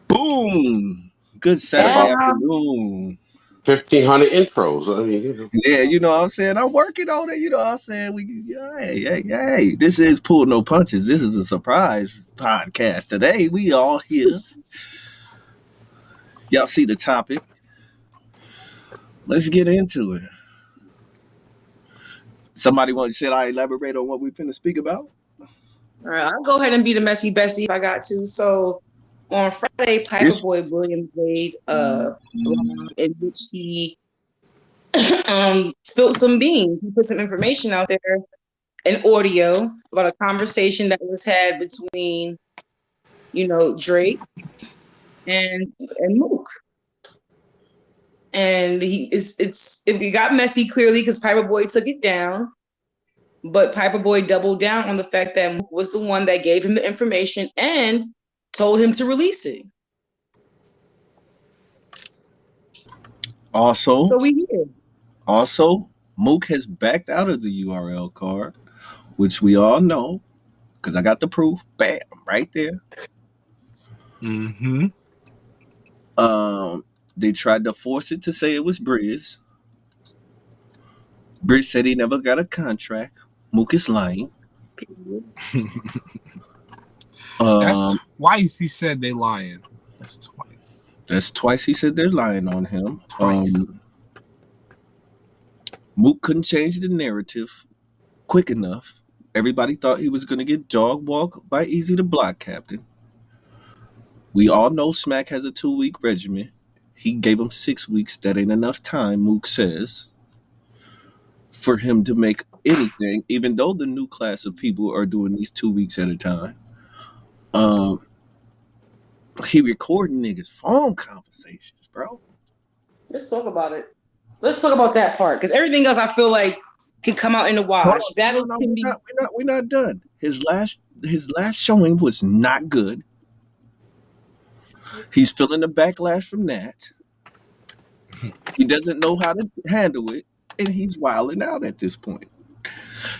Boom. Good Saturday Yeah. afternoon. 1,500 intros. I mean, Yeah, you know what I'm saying? I'm working on it. You know what I'm saying? Hey. This is Pull No Punches. This is a surprise podcast. Today, we all here. Y'all see the topic. Let's get into it. Somebody should I elaborate on what we finna speak about? All right, I'll go ahead and be the messy Bessie if I got to. So on Friday, this Piperboy Williams made a blog in which he spilled some beans. He put some information out there, an audio about a conversation that was had between, Drake and Mook. And it got messy clearly because Piperboy took it down. But Piperboy doubled down on the fact that Mook was the one that gave him the information and told him to release it. Also, So we here. Mook has backed out of the URL card, which we all know, because I got the proof. Bam, right there. Mm-hmm. They tried to force it to say it was Briz. Briz said he never got a contract. Mook is lying. That's twice he said they lying. That's twice he said they're lying on him. Twice. Mook couldn't change the narrative quick enough. Everybody thought he was going to get dog walked by Easy the Block Captain. We all know Smack has a 2-week regimen. He gave him 6 weeks. That ain't enough time, Mook says, for him to make anything, even though the new class of people are doing these 2 weeks at a time. He recording niggas' phone conversations, bro. Let's talk about it. Let's talk about that part because everything else I feel like can come out in the wash. We're not done. His last showing was not good. He's feeling the backlash from that. He doesn't know how to handle it, and he's wilding out at this point.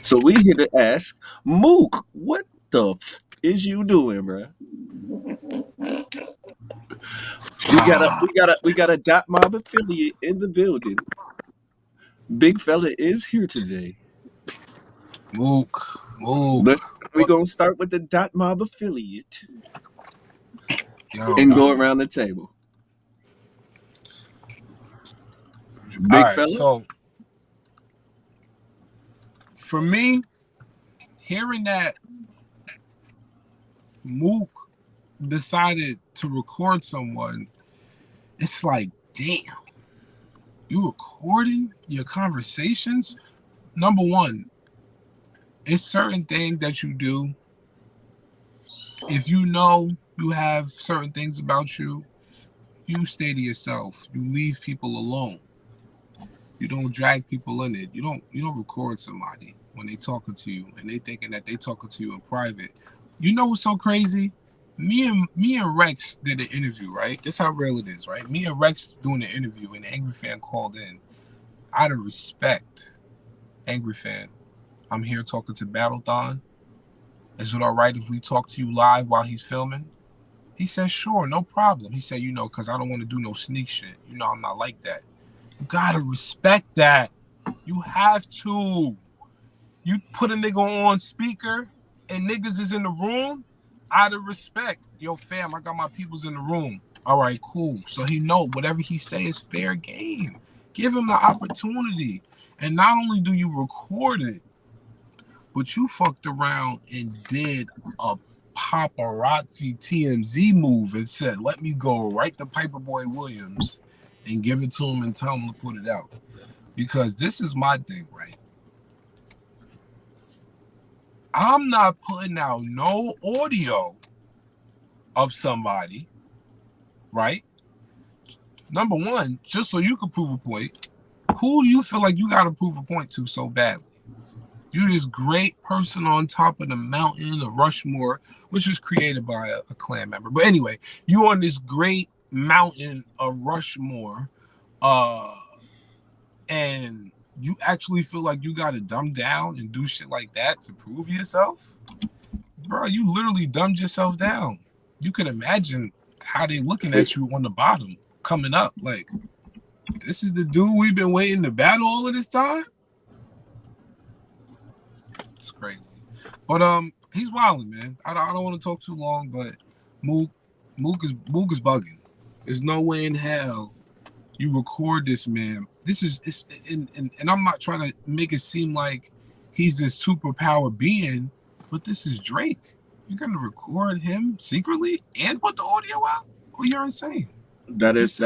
So we here to ask Mook, what the is you doing, bro? We got a Dot Mob affiliate in the building. Big fella is here today. Mook. We're gonna start with the Dot Mob affiliate. And go around the table. Big fella. So for me, hearing that Mook decided to record someone, it's like, damn, you recording your conversations? Number one, it's certain things that you do. If you know you have certain things about you, you stay to yourself. You leave people alone. You don't drag people in it. You don't record somebody when they talking to you and they thinking that they talking to you in private. You know what's so crazy? Me and Rex did an interview, right? That's how real it is, right? Me and Rex doing an interview and the Angry Fan called in. Out of respect, Angry Fan, I'm here talking to Battlethon. Is it all right if we talk to you live while he's filming? He said, sure, no problem. He said, because I don't want to do no sneak shit. I'm not like that. You gotta respect that. You have to. You put a nigga on speaker and niggas is in the room, out of respect. Yo, fam, I got my peoples in the room. All right, cool. So he know whatever he say is fair game. Give him the opportunity. And not only do you record it, but you fucked around and did a paparazzi TMZ move and said, let me go right to Piperboy Williams and give it to him and tell him to put it out. Because this is my thing, right? I'm not putting out no audio of somebody, right? Number one, just so you can prove a point. Who do you feel like you got to prove a point to so badly? You're this great person on top of the mountain of Rushmore, which was created by a clan member. But anyway, you're on this great mountain of Rushmore, and you actually feel like you got to dumb down and do shit like that to prove yourself, bro, you literally dumbed yourself down. You can imagine how they looking at you on the bottom coming up. Like, this is the dude we've been waiting to battle all of this time. It's crazy. But he's wilding, man. I don't want to talk too long, but Mook is bugging. There's no way in hell you record this man. This is and I'm not trying to make it seem like he's this superpower being, but this is Drake. You're gonna record him secretly and put the audio out? Oh, you're insane. That is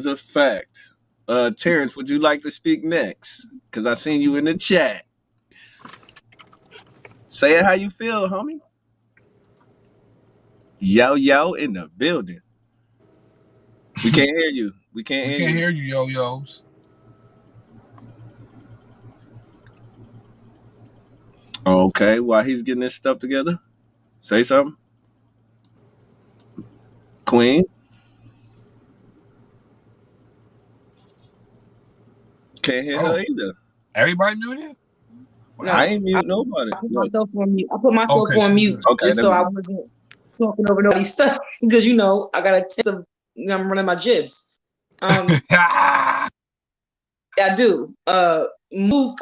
a fact. Terrence, would you like to speak next? Because I seen you in the chat. Say it how you feel, homie. Yo in the building. We can't hear you. We can't hear you, yo-yos. Okay, while he's getting this stuff together, say something. Queen. Can't hear her either. Everybody muted? No, I ain't mute nobody. I put myself on mute. I put myself on mute just so I wasn't talking over nobody's stuff because I got a taste of I'm running my jibs. I do. Mook,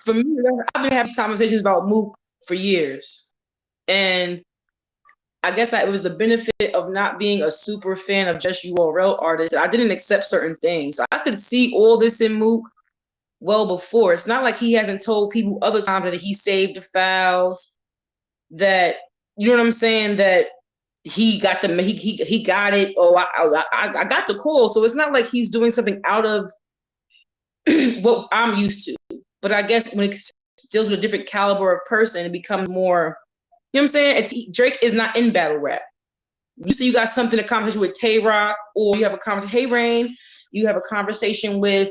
for me, I've been having conversations about Mook for years, and I guess it was the benefit of not being a super fan of just URL artists. I didn't accept certain things, so I could see all this in Mook well before. It's not like he hasn't told people other times that he saved the files, that you know what I'm saying, that he got he got it. Oh, I got the call. So it's not like he's doing something out of what I'm used to. But I guess when it deals with a different caliber of person, it becomes more, you know what I'm saying? Drake is not in battle rap. You got something, a conversation with Tay Rock, or you have a conversation, Hey Rain, you have a conversation with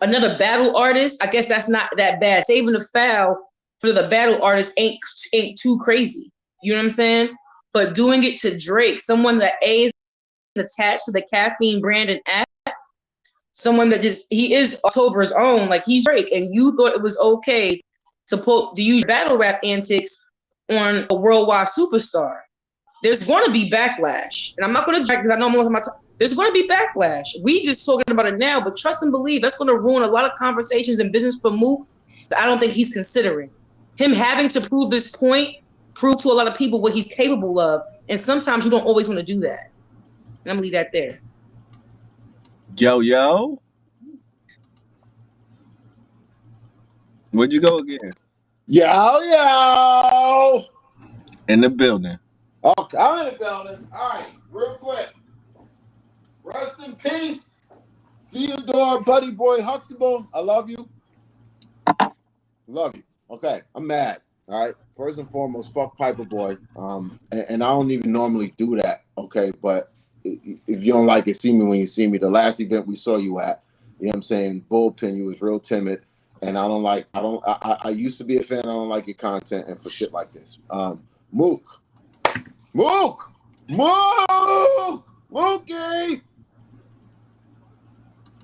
another battle artist. I guess that's not that bad. Saving the file for the battle artist ain't too crazy. You know what I'm saying? But doing it to Drake, someone that is attached to the caffeine brand and app, someone that he is October's own, like he's Drake, and you thought it was okay to use battle rap antics on a worldwide superstar. There's going to be backlash, and I'm not going to drag because I know most of my time. There's going to be backlash. We just talking about it now, but trust and believe that's going to ruin a lot of conversations in business for Mook that I don't think he's considering. Him having to prove this point, prove to a lot of people what he's capable of, and sometimes you don't always want to do that. And I'm gonna leave that there. Yo. Where'd you go again? Yo. In the building. Okay, I'm in the building. All right, real quick. Rest in peace, Theodore Buddy Boy Huxtable. I love you. Love you. Okay, I'm mad. All right. First and foremost, fuck Piper Boy. And I don't even normally do that. Okay, but if you don't like it, see me when you see me. The last event we saw you at, you know what I'm saying? Bullpen, you was real timid. And I used to be a fan. I don't like your content and for shit like this. Mook,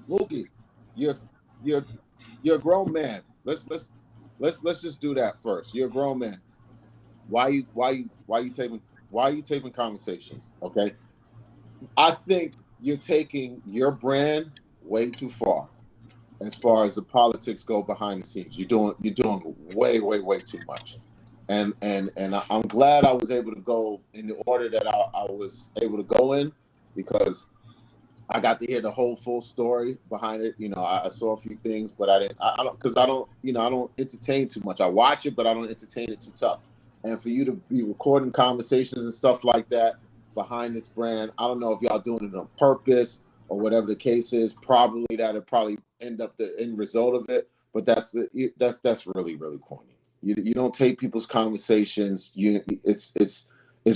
Mookie, you're a grown man. Let's just do that first. You're a grown man. Why are you taping conversations? Okay. I think you're taking your brand way too far as the politics go behind the scenes. You're doing way too much. And I'm glad I was able to go in the order that I was able to go in, because I got to hear the whole full story behind it. I saw a few things, but I don't entertain too much. I watch it, but I don't entertain it too tough. And for you to be recording conversations and stuff like that behind this brand, I don't know if y'all doing it on purpose or whatever the case is. Probably that'll probably end up the end result of it. But that's really, really corny. You don't take people's conversations. It's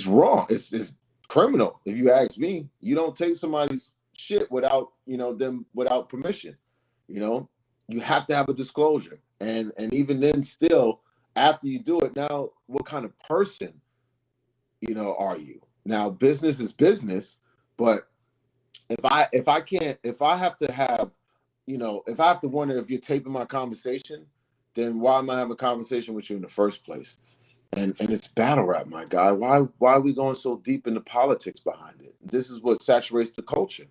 wrong. It's criminal. If you ask me, you don't take somebody's shit without them without permission. You have to have a disclosure, and even then, still after you do it, now what kind of person are you? Now business is business, but if I have to have if I have to wonder if you're taping my conversation, then why am I having a conversation with you in the first place? And it's battle rap, my guy. Why are we going so deep into politics behind it? This is what saturates the culture.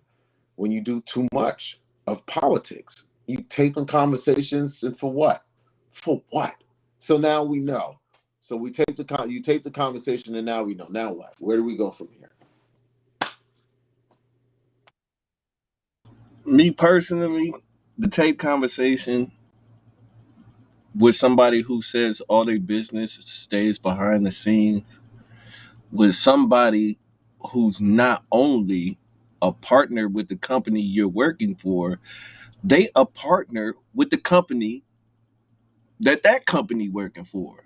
When you do too much of politics, you taping conversations, and for what? For what? So now we know. So you tape the conversation, and now we know. Now what? Where do we go from here? Me personally, the tape conversation with somebody who says all their business stays behind the scenes, with somebody who's not only a partner with the company you're working for, they a partner with the company that company working for.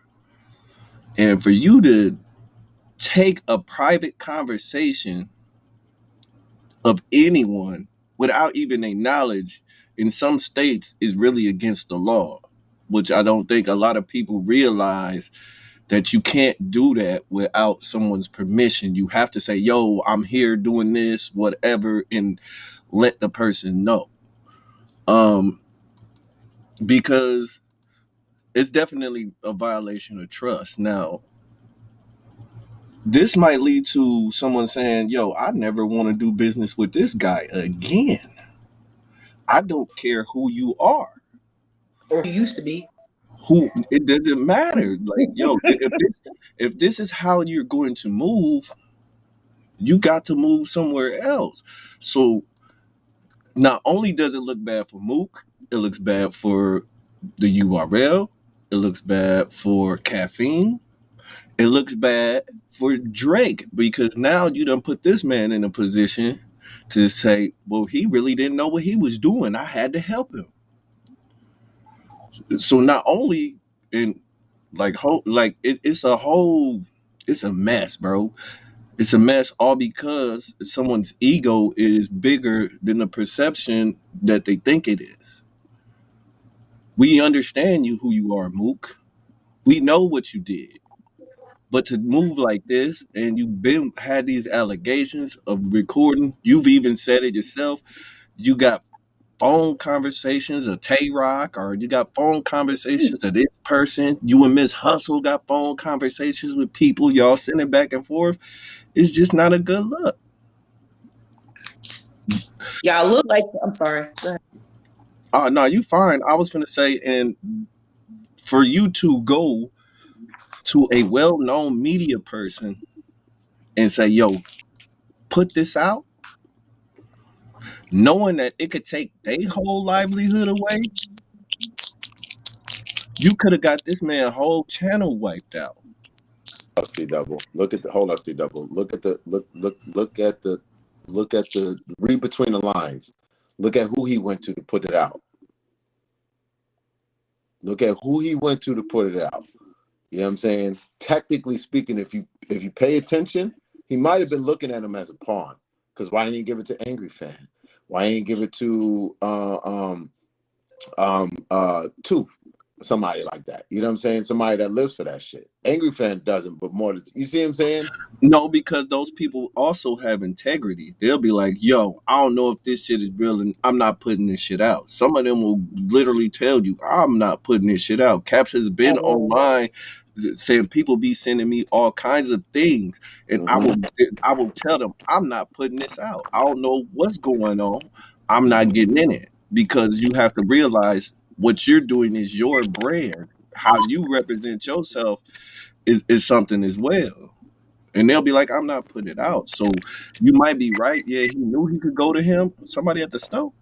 And for you to take a private conversation of anyone without even a knowledge in some states is really against the law, which I don't think a lot of people realize, that you can't do that without someone's permission. You have to say, yo, I'm here doing this, whatever, and let the person know. Because it's definitely a violation of trust. Now, this might lead to someone saying, yo, I never want to do business with this guy again. I don't care who you are. Or you used to be. Who, it doesn't matter. Like, yo, if this is how you're going to move, you got to move somewhere else. So not only does it look bad for Mook, it looks bad for the URL, it looks bad for Caffeine, it looks bad for Drake, because now you done put this man in a position to say, well, he really didn't know what he was doing. I had to help him. So not only in it's a mess, bro. It's a mess, all because someone's ego is bigger than the perception that they think it is. We understand you, who you are, Mook. We know what you did. But to move like this, and you've been had these allegations of recording, you've even said it yourself. You got phone conversations of Tay Rock, or you got phone conversations of this person. You and Miss Hustle got phone conversations with people. Y'all sending back and forth. It's just not a good look. Y'all look like, I'm sorry. Go ahead. No, you fine. I was gonna say, and for you to go to a well-known media person and say, "Yo, put this out," knowing that it could take their whole livelihood away, you could have got this man whole channel wiped out. C double. Look at the hold up, C double. Look at the read between the lines. Look at who he went to put it out. Look at who he went to put it out. You know what I'm saying? Technically speaking, if you pay attention, he might have been looking at him as a pawn. Because why didn't he give it to Angry Fan? Why didn't he give it to Tooth? Somebody like that. You know what I'm saying? Somebody that lives for that shit. Angry Fan doesn't, but more. You see what I'm saying? No, because those people also have integrity. They'll be like, yo, I don't know if this shit is real and I'm not putting this shit out. Some of them will literally tell you, I'm not putting this shit out. Caps has been online saying people be sending me all kinds of things. And I will tell them, I'm not putting this out. I don't know what's going on. I'm not getting in it. Because you have to realize what you're doing is your brand. How you represent yourself is something as well. And they'll be like, I'm not putting it out. So you might be right. Yeah, he knew he could go to him. Somebody at the stove.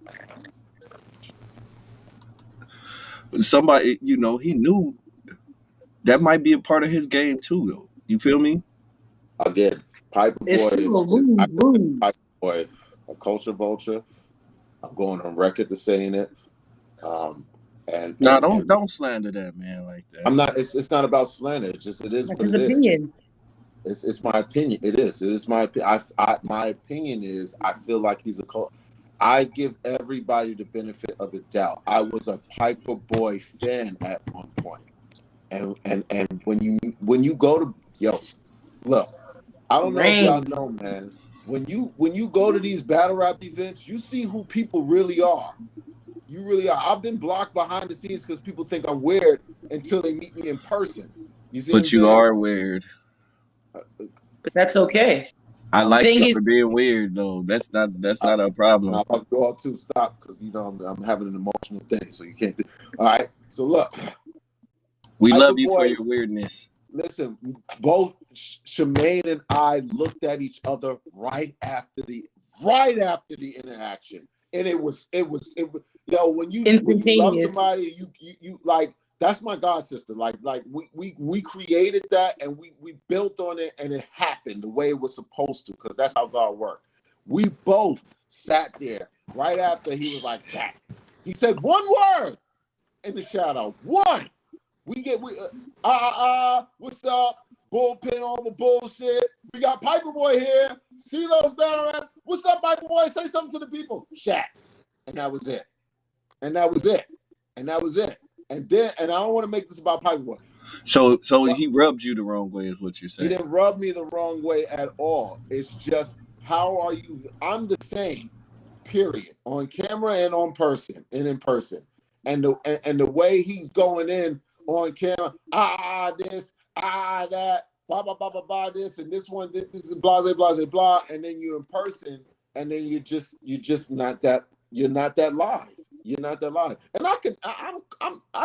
Somebody, he knew that might be a part of his game too, though. You feel me? Again, Piper Boy Piper Boy, a culture vulture. I'm going on record to saying it. Don't slander that man like that. I'm not. It's not about slander. It's just it is That's what his it opinion. is. It's my opinion. It is my opinion. My opinion is I feel like he's a cult. I give everybody the benefit of the doubt. I was a Piper Boy fan at one point, and when you go to look, I don't know if y'all know, man. When you go to these battle rap events, you see who people really are. You really are. I've been blocked behind the scenes because people think I'm weird until they meet me in person. You see what I'm But you saying? are weird. But that's okay. I I'm, like Thing you is, for being weird though. That's not a I problem. love you all too. Stop, because you know I'm having an emotional thing, so you can't do. All right. So look, We love you for Hyperboy. your weirdness. Listen, both Shemaine and I looked at each other right after the interaction, and it was when you love instantaneous. somebody, you like, that's my god sister. Like we created that, and we built on it, and it happened the way it was supposed to, because that's how God worked. We both sat there right after he was like, Jack. He said one word in the shadow. One. What's up? Bullpen, all the bullshit. We got Piper Boy here. See those battle rats? What's up, Piper Boy? Say something to the people. Shaq. And that was it. And that was it. And that was it. And I don't want to make this about Piper Boy. So he rubbed you the wrong way, is what you're He saying. didn't rub me the wrong way at all. It's just, how are you? I'm the same, period. On camera and on person and in person. And the way he's going in on camera, this, that, blah, blah, blah, blah, blah, this, and this one, this is blah, blah, blah, blah, and then you're in person, and then you're just not that, you're not that live. You're not that live. And I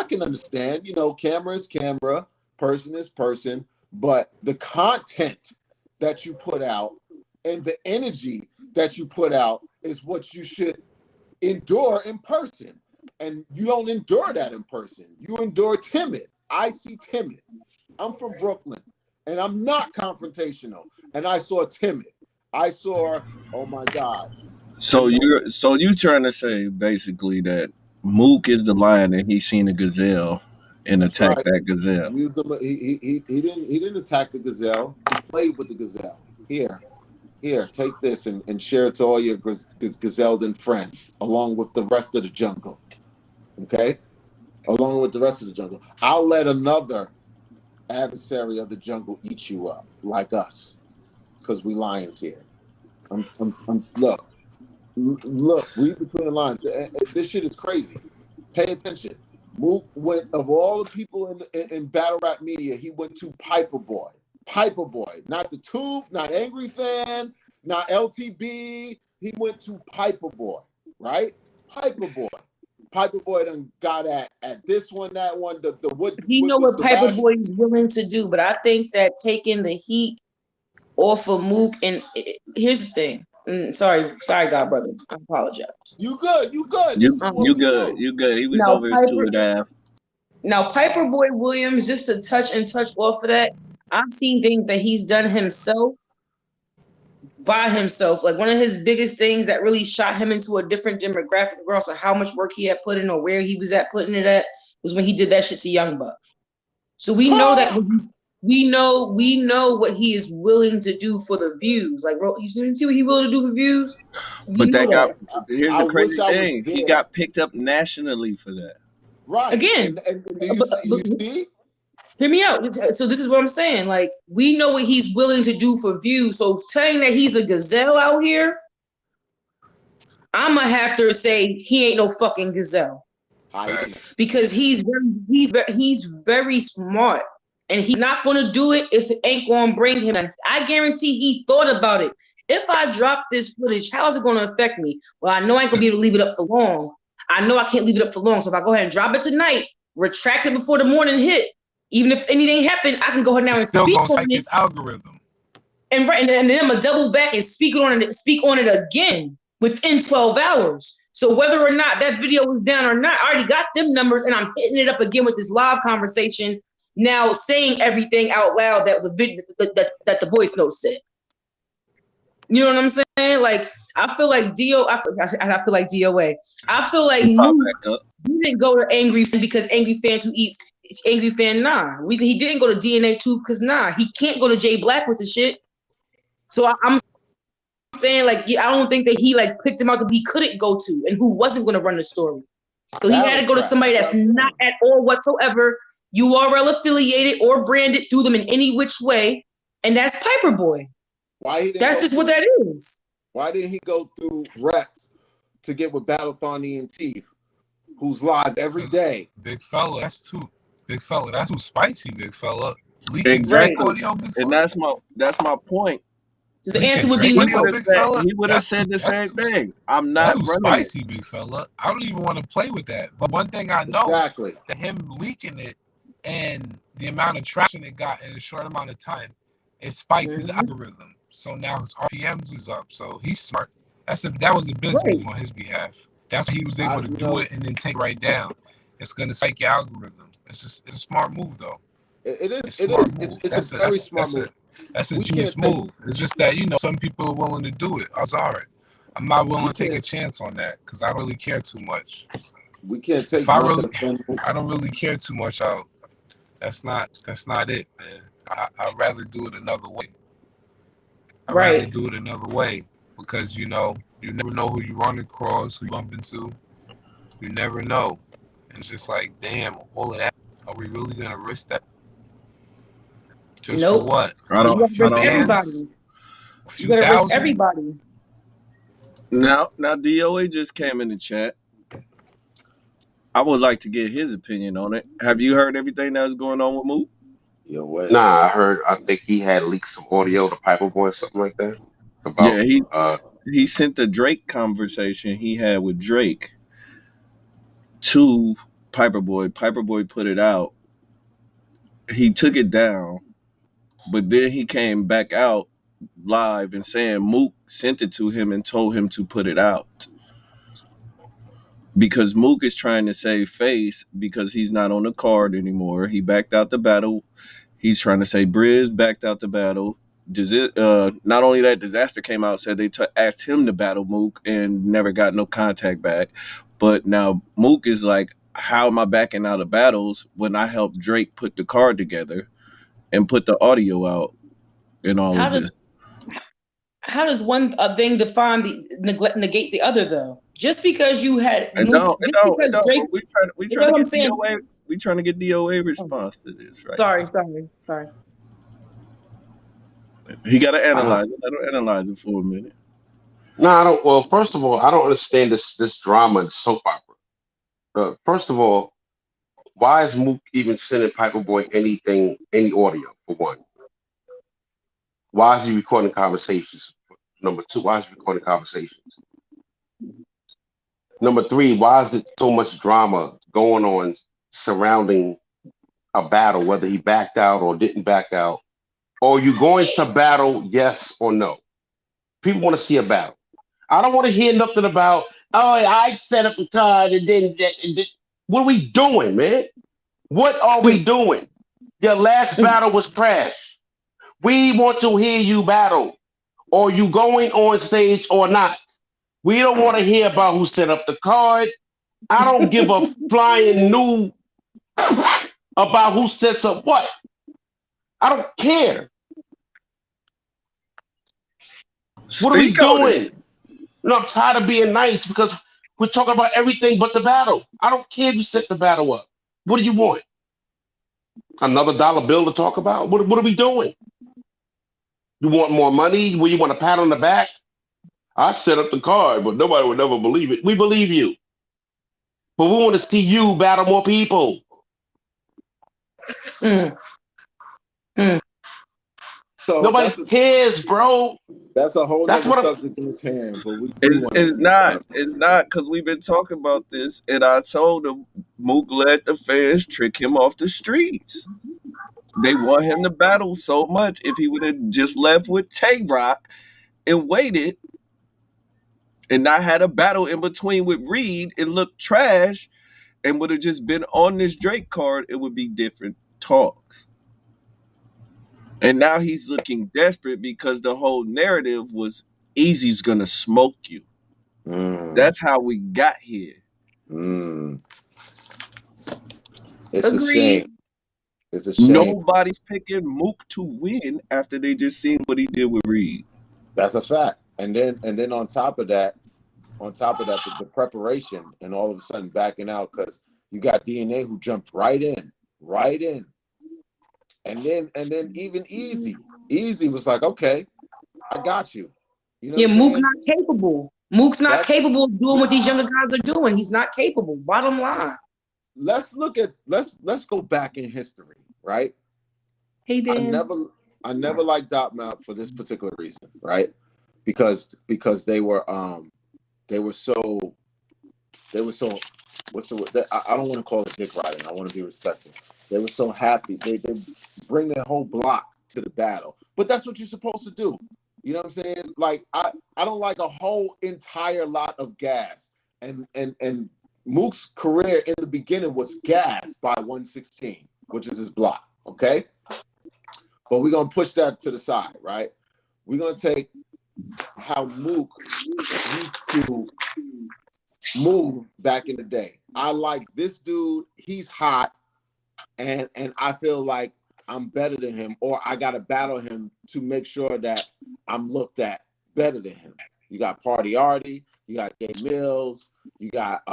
can understand, camera is camera, person is person, but the content that you put out and the energy that you put out is what you should endure in person. And you don't endure that in person. You endure timid. I see timid. I'm from Brooklyn, and I'm not confrontational. And I saw timid. I saw, oh my God. So you're trying to say basically that Mook is the lion and he's seen a gazelle and That's attacked right. that gazelle. He didn't attack the gazelle. He played with the gazelle. Here, take this and share it to all your gazellan friends, along with the rest of the jungle. Okay? Along with the rest of the jungle. I'll let another adversary of the jungle eat you up, like us, because we lions here. Look, read between the lines. This shit is crazy. Pay attention. Mook went, of all the people in battle rap media, he went to Piper Boy. Piper Boy, not the Tube, not Angry Fan, not LTB. He went to Piper Boy, right? Piper Boy. Piper Boy done got at this one, that one, the what What was Piper Sebastian. Boy is willing to do, but I think that taking the heat off of Mook, and here's the thing. Sorry, God brother. I apologize. You good. This is what You we good. do. You good. He was Now over his Piper, 2.5. now Piper Boy Williams, just to touch off of that, I've seen things that he's done himself by himself. Like one of his biggest things that really shot him into a different demographic, regardless of how much work he had put in or where he was at putting it at, was when he did that shit to Young Buck. So we know that we know what he is willing to do for the views. Like, bro, you see what he willing to do for views? We But know that. here's I the wish crazy I was thing. He there. got picked up nationally for that. Right. Again, And do you see? Hear me out. So this is what I'm saying. Like, we know what he's willing to do for views. So saying that he's a gazelle out here, I'm gonna have to say he ain't no fucking gazelle. Because he's very smart, and he's not gonna do it if it ain't gonna bring him. And I guarantee he thought about it. If I drop this footage, how is it gonna affect me? Well, I know I ain't gonna be able to leave it up for long. I know I can't leave it up for long. So if I go ahead and drop it tonight, retract it before the morning hit, even if anything happened, I can go ahead now and Still speak gonna on cite it. this algorithm. And then I'm gonna double back and speak on it again within 12 hours. So whether or not that video was down or not, I already got them numbers, and I'm hitting it up again with this live conversation. Now saying everything out loud that the video that the voice note said. You know what I'm saying? Like I feel like I feel like DOA. I feel like Mook didn't go to Angry Fan because Angry Fan who eats Angry Fan Reason he didn't go to DNA 2 because he can't go to J Black with the shit. So I'm saying, like, I don't think that he like picked him out that he couldn't go to and who wasn't going to run the story. So he had to go to somebody that's not at all whatsoever URL affiliated or branded through them in any which way, and that's Piper Boy. That's just what that is. Why didn't he go through Rex to get with Battlethon ENT who's live every day. Big fella, that's too spicy, big fella. Leaking Drake Exactly. audio, big And fella. that's my point. So the Leaking answer would be Drake no. audio, big fella. He would have That's said the same too thing. I'm That's not too running spicy, this. big fella. I don't even want to play with that. But one thing I know, Exactly. that him leaking it and the amount of traction it got in a short amount of time, it spiked his algorithm. So now his RPMs is up. So he's smart. That was a business move on his behalf. That's why he was able to do it and then take right down. It's gonna spike your algorithm. It's a smart move though. It is. It's It smart is. move. It's a very smart move. That's a We genius can't take- move. It's just that some people are willing to do it. I'm sorry. I'm not willing to take a chance on that because I don't really care too much. We can't take. If I don't really care too much. That's not it, man. I'd rather do it another way. I'd rather do it another way because you never know who you run across, who you bump into. You never know. And it's just like, damn, all of that. Are we really gonna risk that? Just for what? I don't know. Everybody. A few You gotta risk thousand? everybody. Now DOA just came in the chat. I would like to get his opinion on it. Have you heard everything that's going on with Mook? Yo, what? Nah, I think he had leaked some audio to Piper Boy or something like that. About he sent the Drake conversation he had with Drake to Piper Boy. Piper Boy put it out. He took it down, but then he came back out live and saying Mook sent it to him and told him to put it out. Because Mook is trying to save face because he's not on the card anymore. He backed out the battle. He's trying to say Briz backed out the battle. Not only that, Disaster came out, said they asked him to battle Mook and never got no contact back. But now Mook is like, how am I backing out of battles when I helped Drake put the card together and put the audio out and all of this? How does one thing negate the other though? Just because you had We trying to get DOA response to this, right? Sorry. He got to analyze it. Let him analyze it for a minute. No, I don't. Well, first of all, I don't understand this drama and soap opera. First of all, why is Mook even sending Piper Boy any audio for one? Why is he recording conversations? Number two, why is he recording conversations? Number three, why is it so much drama going on surrounding a battle, whether he backed out or didn't back out? Or are you going to battle, yes or no? People want to see a battle. I don't want to hear nothing about, I set up the card and then what are we doing, man? What are we doing? Your last battle was trash. We want to hear you battle. Are you going on stage or not? We don't want to hear about who set up the card. I don't give a flying new about who sets up what. I don't care. What are we doing? No, I'm tired of being nice because we're talking about everything but the battle. I don't care if you set the battle up. What do you want? Another dollar bill to talk about? What are we doing? You want more money? Well, you want a pat on the back? I set up the card, but nobody would never believe it. We believe you. But we want to see you battle more people. So nobody cares, bro. That's a whole other subject in his hand. But it's not because we've been talking about this, and I told him Mook let the fans trick him off the streets. They want him to battle so much. If he would have just left with Tay Rock and waited and not had a battle in between with Reed and looked trash and would have just been on this Drake card, it would be different talks. And now he's looking desperate because the whole narrative was Easy's gonna smoke you. That's how we got here. It's a shame. It's a shame. Nobody's picking Mook to win after they just seen what he did with Reed. That's a fact. And then on top of that, the preparation and all of a sudden backing out because you got DNA who jumped right in. And then even Easy was like, okay, I got you. You know Mook not capable. Mook's not That's capable of doing what these younger guys are doing. He's not capable. Bottom line. let's go back in history, right? Hey I Dan. never liked Dot Mount for this particular reason, right? Because they were so what's the word? I don't want to call it dick riding. I want to be respectful. They were so happy. They bring their whole block to the battle. But that's what you're supposed to do. You know what I'm saying? Like I don't like a whole entire lot of gas. And Mook's career in the beginning was gas by 116, which is his block. Okay. But we're gonna push that to the side, right? We're gonna take how Mook used to move back in the day. I like this dude, he's hot, and I feel like I'm better than him, or I gotta battle him to make sure that I'm looked at better than him. You got Party Artie, you got Jay Mills, you got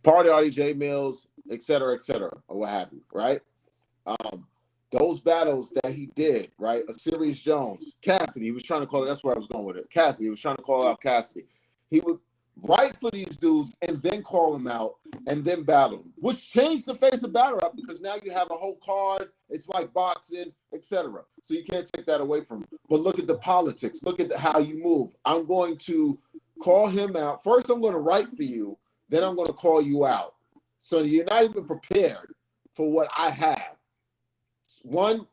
Party Artie, Jay Mills, et cetera, or what have you, right? Those battles that he did, right? A Sirius Jones, Cassidy, he was trying to call it, that's where I was going with it. Cassidy, he was trying to call out Cassidy. He would write for these dudes and then call them out and then battle them, which changed the face of battle rap because now you have a whole card. It's like boxing, etc. So you can't take that away from him. But look at the politics. Look at how you move. I'm going to call him out. First, I'm going to write for you. Then I'm going to call you out. So you're not even prepared for what I have.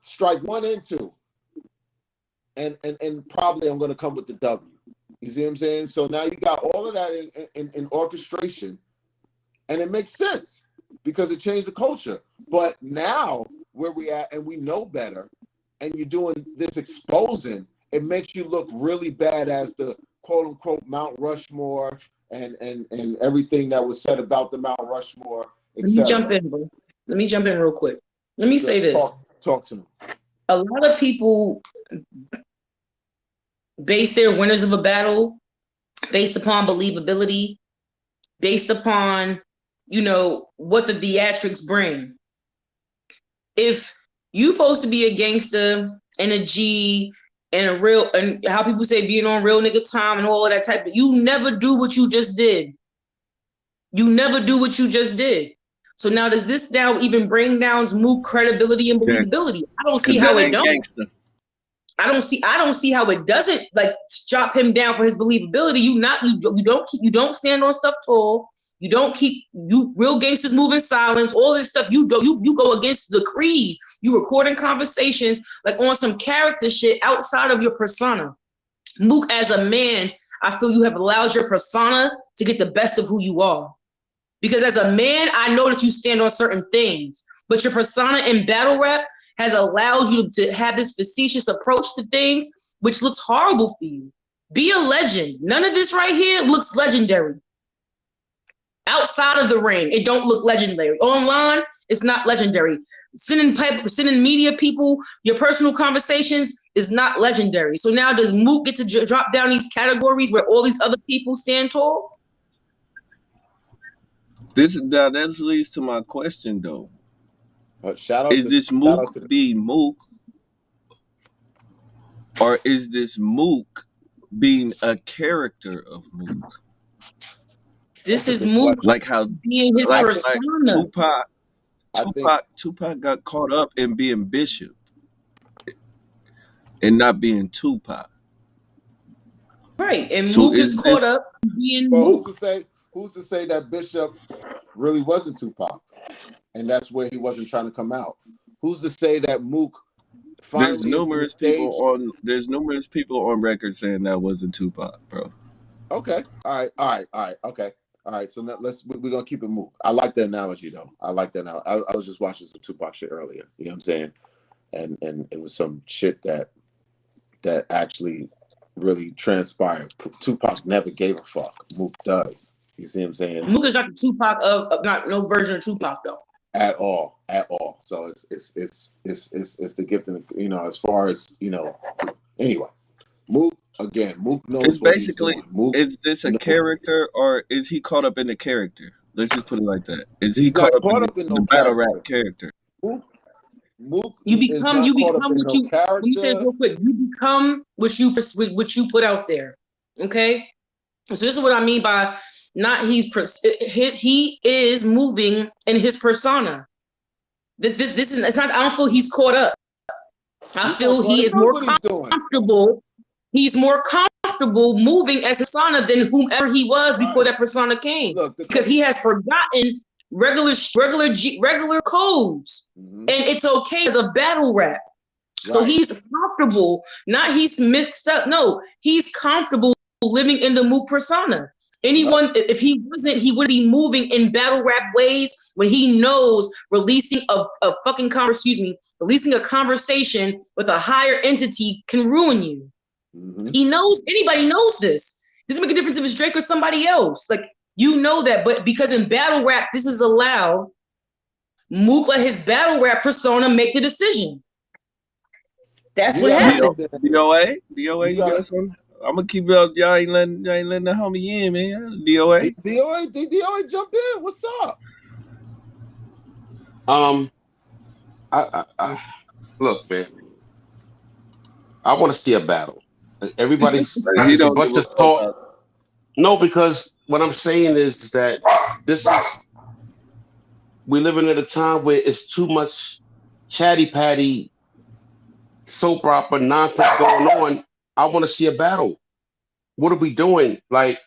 Strike one and two. And probably I'm going to come with the W. You see what I'm saying? So now you got all of that in orchestration, and it makes sense because it changed the culture. But now where we at, and we know better, and you're doing this exposing, it makes you look really bad as the quote unquote Mount Rushmore and everything that was said about the Mount Rushmore. Let me jump in, bro. Let me jump in real quick. Let me say this. Talk to me. A lot of people base their winners of a battle based upon believability, based upon, what the theatrics bring. If you supposed to be a gangster and a G and a real, and how people say being on real nigga time and all of that type of, you never do what you just did. You never do what you just did. So now does this now even bring down Mook credibility and believability? I don't see how it don't. Gangster. I don't see how it doesn't like drop him down for his believability. You don't stand on stuff tall. You don't keep real gangsters move in silence. All this stuff you go against the creed. You recording conversations like on some character shit outside of your persona. Mook as a man, I feel you have allowed your persona to get the best of who you are. Because as a man, I know that you stand on certain things, but your persona in battle rap has allowed you to have this facetious approach to things, which looks horrible for you. Be a legend. None of this right here looks legendary. Outside of the ring, it don't look legendary. Online, it's not legendary. Sending media people your personal conversations is not legendary. So now does Mook get to drop down these categories where all these other people stand tall? That leads to my question though. Is this Mook being Mook, or is this Mook being a character of Mook? This is Mook like how being his persona. Tupac got caught up in being Bishop and not being Tupac. Right, and so Mook is caught up being Mook. Who's to say that Bishop really wasn't Tupac, and that's where he wasn't trying to come out? Who's to say that Mook? There's numerous people on record saying that wasn't Tupac, bro. Okay, all right, okay, all right. So now we're gonna keep it Mook. I like the analogy though. I like that. I was just watching some Tupac shit earlier. You know what I'm saying? And it was some shit that actually really transpired. Tupac never gave a fuck. Mook does. You see what I'm saying? Mook is not the Tupac of not no version of Tupac though. At all. So it's the gift, and as far as Anyway, Mook knows. It's basically. Is this a character, or is he caught up in the character? Let's just put it like that. Is he caught up in the battle rap character? Mook You is become not caught up in what no you. Let me say this character. real quick. You become what you put out there. Okay. So this is what I mean by not he is moving in his persona. This is it's not. I don't feel he's caught up. I He's not feel caught. he He is knows more what he's doing. comfortable. He's more comfortable moving as a persona than whomever he was before Right. that persona came. Look, Because he has forgotten regular codes, Mhm. and it's okay as a battle rap. So Right. he's comfortable. Not he's mixed up. No, he's comfortable living in the Mook persona. Anyone, if he wasn't, he would be moving in battle rap ways when he knows releasing a fucking releasing a conversation with a higher entity can ruin you. Mhm. He knows, anybody knows this. Doesn't make a difference if it's Drake or somebody else. Like, you know that, but because in battle rap, this is allowed, Mook let his battle rap persona make the decision. That's You what gotta happened. understand. DOA, You you got got something? I'm gonna keep it up. Y'all ain't letting the homie in, man. DOA. DOA jump in. What's up? I look, man. I want to see a battle. Everybody's Like, he it's a don't give bunch a of fuck talk. about. No, because what I'm saying is that this is we living at a time where it's too much chatty patty soap opera nonsense going on. I want to see a battle. What are we doing? Like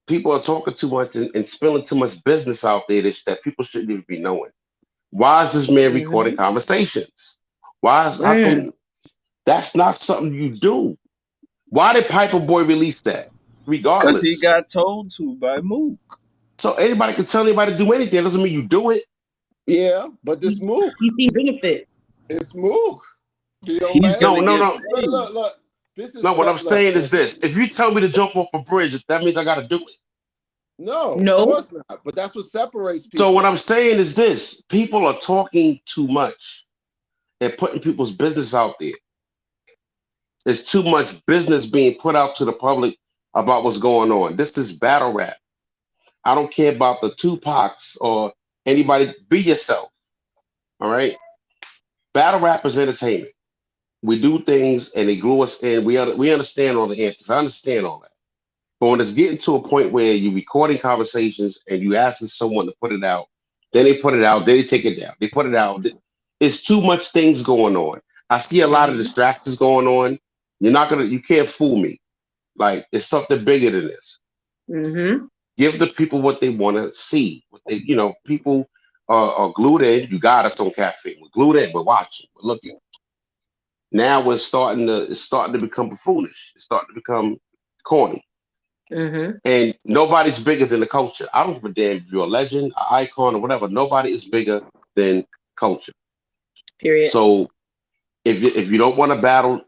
people are talking too much and spilling too much business out there that people shouldn't even be knowing. Why is this man recording Mm-hmm. conversations? How Mm. come that's not something you do? Why did Piper Boy release that? Because he Regardless. got told to by Mook. So anybody can tell anybody to do anything. It doesn't mean you do it. Yeah, but this Mook, He seen benefit. it's Mook. He's DOA. No, gonna no, get no. paid. Look. This is No, what I'm look. saying is Listen. this. If you tell me to jump off a bridge, that means I gotta do it. No, of No. course not. But that's what separates So what people. I'm saying is this. People are talking too much and putting people's business out there. There's too much business being put out to the public about what's going on. This is battle rap. I don't care about the Tupacs or anybody. Be yourself. All right. Battle rap is entertainment. We do things and they glue us in. We understand all the answers. I understand all that. But when it's getting to a point where you're recording conversations and you asking someone to put it out, then they put it out, then they take it down. They put it out. It's too much things going on. I see a lot of Mm-hmm. distractions going on. You can't fool me. Like it's something bigger than this. Mm-hmm. Give the people what they want to see. People are glued in. You got us on caffeine. We're glued in. We're watching. We're looking. Now it's starting to become foolish. It's starting to become corny. Mm-hmm. And nobody's bigger than the culture. I don't give a damn if you're a legend, an icon, or whatever. Nobody is bigger than culture. Period. So if you don't want to battle,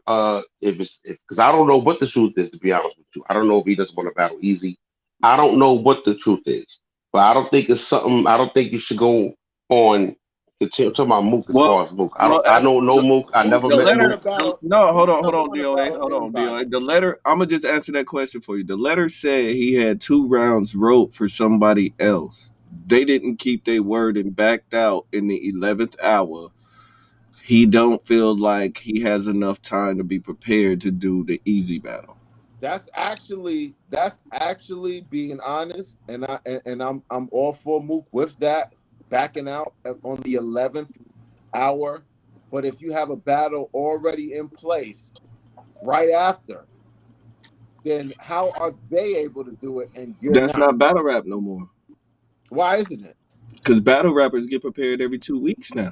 if because I don't know what the truth is, to be honest with you. I don't know if he doesn't want to battle easy. I don't know what the truth is, but I don't think it's something. I don't think you should go on. Talking about Mook as Well, far as Mook. well, I don't know Mook. I Mook never the met doesn't want letter. to Mook. battle. No, Mook hold doesn't on, want to DOA, battle hold on, DOA. anybody. The letter. I'm gonna just answer that question for you. The letter said he had 2 rounds wrote for somebody else. They didn't keep their word and backed out in the 11th hour. He don't feel like he has enough time to be prepared to do the easy battle. That's actually being honest, and I'm all for Mook with that backing out on the 11th hour. But if you have a battle already in place right after, then how are they able to do it and you're That's not? not battle rap no more. Why isn't it? Because battle rappers get prepared every 2 weeks now.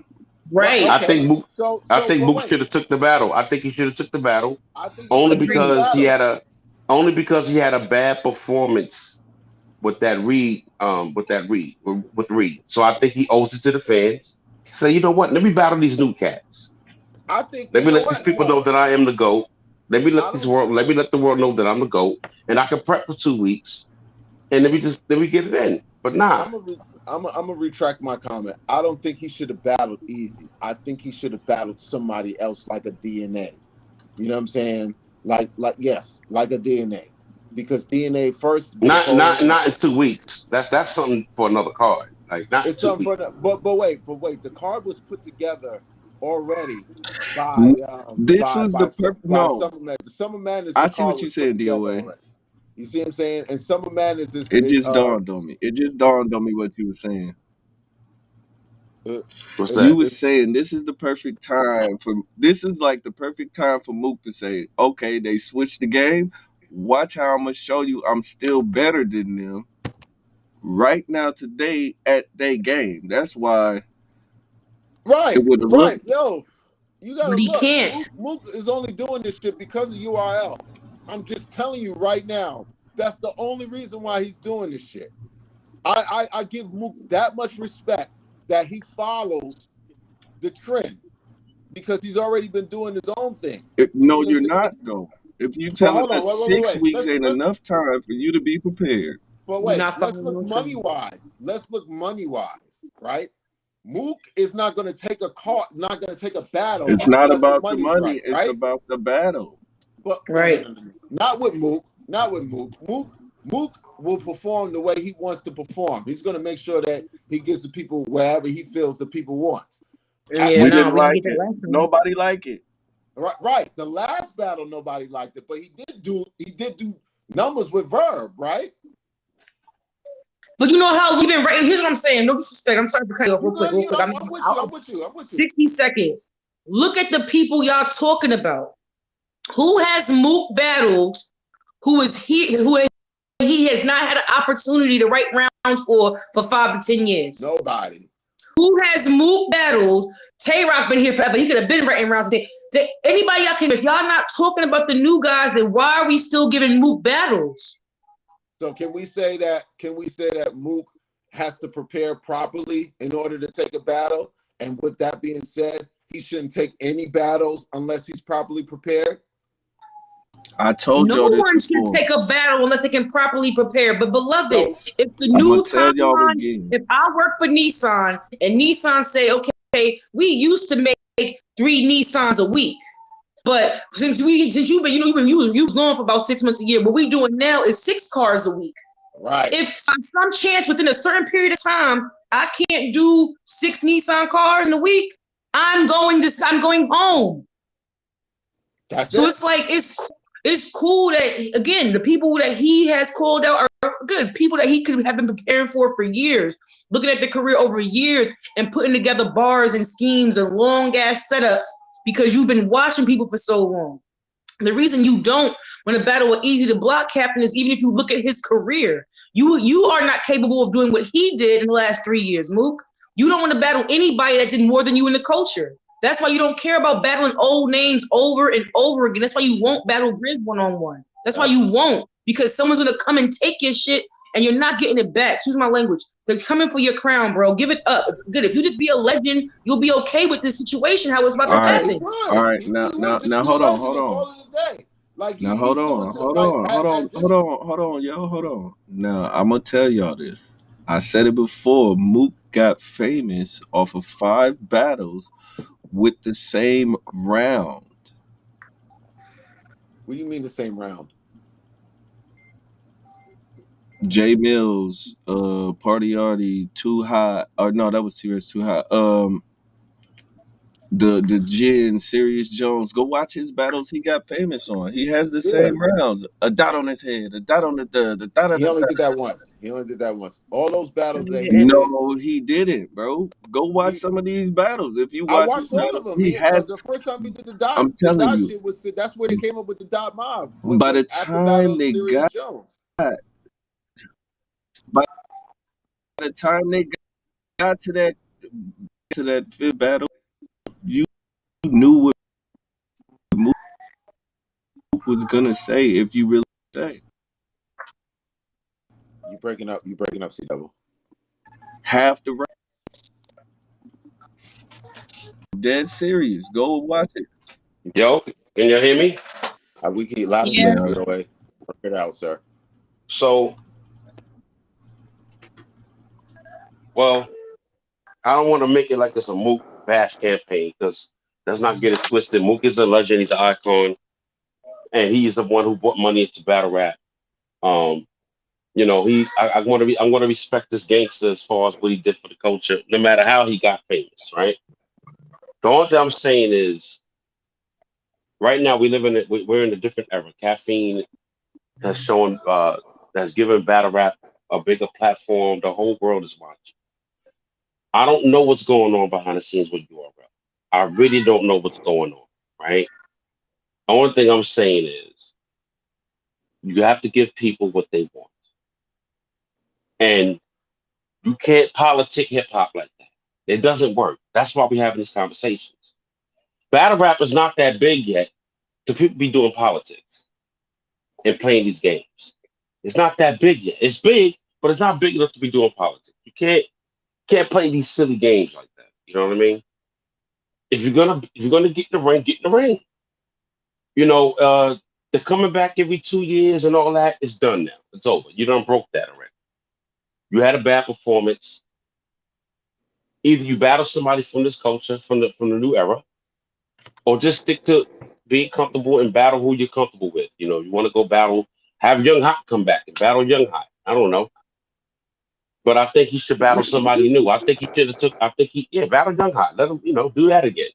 Right? Right. I Okay. think Mook. I So, think but Mook wait. should have took the battle. I think he should have took the battle I think he only should have took the Agreed. because he battle. had a only because he had a bad performance with Reed. So I think he owes it to the fans. Say, you know what? Let me battle these new cats. I think Let you me know let these what? people know No, that I am the GOAT. I don't. Let me let the world know that I'm the GOAT. And I can prep for 2 weeks and let me get it in. But nah. I'm gonna retract my comment. I don't think he should have battled easy. I think he should have battled somebody else like a DNA. You know what I'm saying? Like yes, like a DNA, because DNA first would have Not called not him. not in 2 weeks. That's something for another card. Like not in It's two something for weeks. the, but wait. The card was put together already by This was the perfect. No, Summer Madness. Summer Madness, I the see card what you're was put saying, together DOA. already. You see what I'm saying? And Summer Madness is It just dawned on me. It just dawned on me what you were saying. What's You that? was saying this is the perfect time for. This is like the perfect time for Mook to say, "Okay, they switched the game. Watch how I'm gonna show you I'm still better than them right now today at their game." That's why it would have looked. Yo, you gotta But he look. can't. Mook is only doing this shit because of URL. I'm just telling you right now. That's the only reason why he's doing this shit. I give Mook that much respect that he follows the trend because he's already been doing his own thing. You see No, what I'm you're saying? not though. If you But telling hold on, us wait, 6 weeks ain't Let's enough time for you to be prepared. but You're wait, not let's following look no money trend. wise. Let's look money wise, right? Mook is not going to take a card, not going to take a battle It's not unless the about the money's money. It's right? about the battle. But Right. no. Not with Mook. Not with Mook. Mook will perform the way he wants to perform. He's going to make sure that he gives the people wherever he feels the people want. Yeah, We no, didn't we didn't like get that it. last time. Nobody like it. Right. The last battle, nobody liked it, but he did do numbers with Verb, right? But you know how we've been writing. Here's what I'm saying. No disrespect. I'm sorry for cutting you off real quick. I'm with you. 60 seconds. Look at the people y'all talking about. Who has Mook battled? Who is he? He has not had an opportunity to write rounds for 5 to 10 years. Nobody. Who has Mook battled? Tay Rock been here forever. He could have been writing rounds. Anybody y'all can. If y'all not talking about the new guys, then why are we still giving Mook battles? So can we say that Mook has to prepare properly in order to take a battle? And with that being said, he shouldn't take any battles unless he's properly prepared. I told No y'all this one should before. take a battle unless they can proproperly prepare. But beloved, if the I'm new gonna tell y'all timeline, again. if I work for Nissan and Nissan say, okay, we used to make 3 Nissans a week, but since you've been, you was gone for about 6 months a year, what we doing now is 6 cars a week. Right. If on some chance within a certain period of time I can't do 6 Nissan cars in a week, I'm going home. That's so it. It's like it's cool that again the people that he has called out are good people that he could have been preparing for years, looking at the career over years and putting together bars and schemes and long ass setups because you've been watching people for so long. The reason you don't want to battle an easy to block captain is even if you look at his career, you are not capable of doing what he did in the last 3 years, Mook. You don't want to battle anybody that did more than you in the culture. That's why you don't care about battling old names over and over again. That's why you won't battle Grizz one-on-one. That's why you won't, because someone's going to come and take your shit and you're not getting it back. Excuse my language. They're coming for your crown, bro. Give it up. It's good. If you just be a legend, you'll be okay with this situation, how it's about to happen. All right. Now, hold on. Like now, hold on, yo, hold on. Now, I'm gonna tell y'all this. I said it before. Mook got famous off of 5 battles with the same round. What do you mean the same round? J Mills, Party Artie, Too High. Or no, that was Too High. The Jin, Sirius Jones. Go watch his battles. He got famous on. He has the same rounds. A dot on his head. A dot on the dot. He only did that once. All those battles that he No, he didn't, bro. Go watch some of these battles. If you I watch his watched all battles, of them. he had. The first time he did the dot, I'm telling you. shit was that's where they came up with the dot mob. By the time they got, by the time they got to that 5th battle, you knew what Mook was gonna say if you really say. You breaking up, C double. Half the round. Dead serious. Go watch it. Yo, can you hear me? We keep loud and Yeah. clear, away. Work it out, sir. So, well, I don't want to make it like it's a Mook bash campaign because let's not get it twisted. Mook is a legend. He's an icon, and he is the one who brought money into battle rap. You know, I'm going to respect this gangster as far as what he did for the culture, no matter how he got famous, right? The only thing I'm saying is, right now we're in a different era. Caffeine has shown, has given battle rap a bigger platform. The whole world is watching. I don't know what's going on behind the scenes with Youre. I really don't know what's going on. Right. The only thing I'm saying is, you have to give people what they want, and you can't politic hip hop like that. It doesn't work. That's why we're having these conversations. Battle rap is not that big yet to people be doing politics and playing these games. It's not that big yet. It's big, but it's not big enough to be doing politics. You can't play these silly games like that. You know what I mean? If you're gonna get in the ring, get in the ring. You know, the coming back every 2 years and all that is done now. It's over. You done broke that already. You had a bad performance. Either you battle somebody from this culture, from the new era, or just stick to being comfortable and battle who you're comfortable with. You know, you want to go battle, have Young Hot come back and battle Young Hot. I don't know, but I think he should battle somebody new. I think he should have took. I think battle Young Hot. Let him, do that again.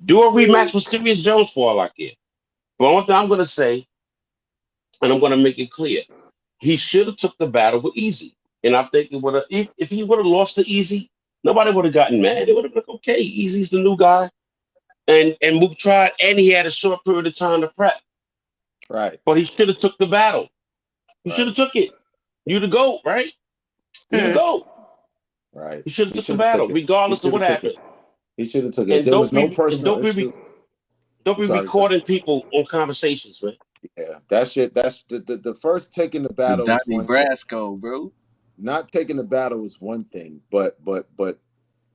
Do a rematch with Serious Jones for all I care. But one thing I'm gonna say, and I'm gonna make it clear, he should have took the battle with Easy. And I think it would have, if he would have lost to Easy, nobody would have gotten mad. It would have been like, okay, Easy's the new guy. And Mook tried, and he had a short period of time to prep. Right. But he should have took the battle. He should Right. have took it. You the GOAT, right? You the GOAT. Right. He should have He took the should have battle, took it. He regardless of should what have took happened. it. He should have took it. And There was no and personal issue. don't I'm be sorry. recording people on conversations, man. Yeah, that shit. That's the first taking the The battle is Donnie one thing. Brasco, bro. Not taking the battle is one thing, but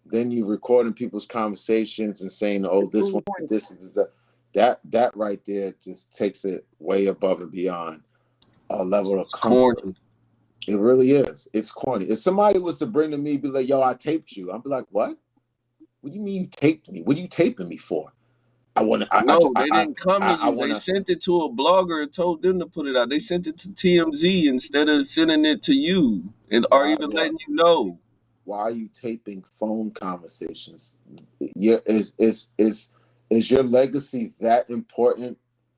then you recording people's conversations and saying, "Oh, this one, this is that right there just takes it way above and beyond a level of It's comfort." corny. It really is. It's corny. If somebody was to bring to me, be like, "Yo, I taped you," I'd be like, "What? What do you mean you taped me? What are you taping me for?" I want to. No, they didn't come to I you. want They to. sent it to a blogger and told them to put it out. They sent it to TMZ instead of sending it to you, and or Why? even letting you know. Why are you taping phone conversations? Yeah, is your legacy that important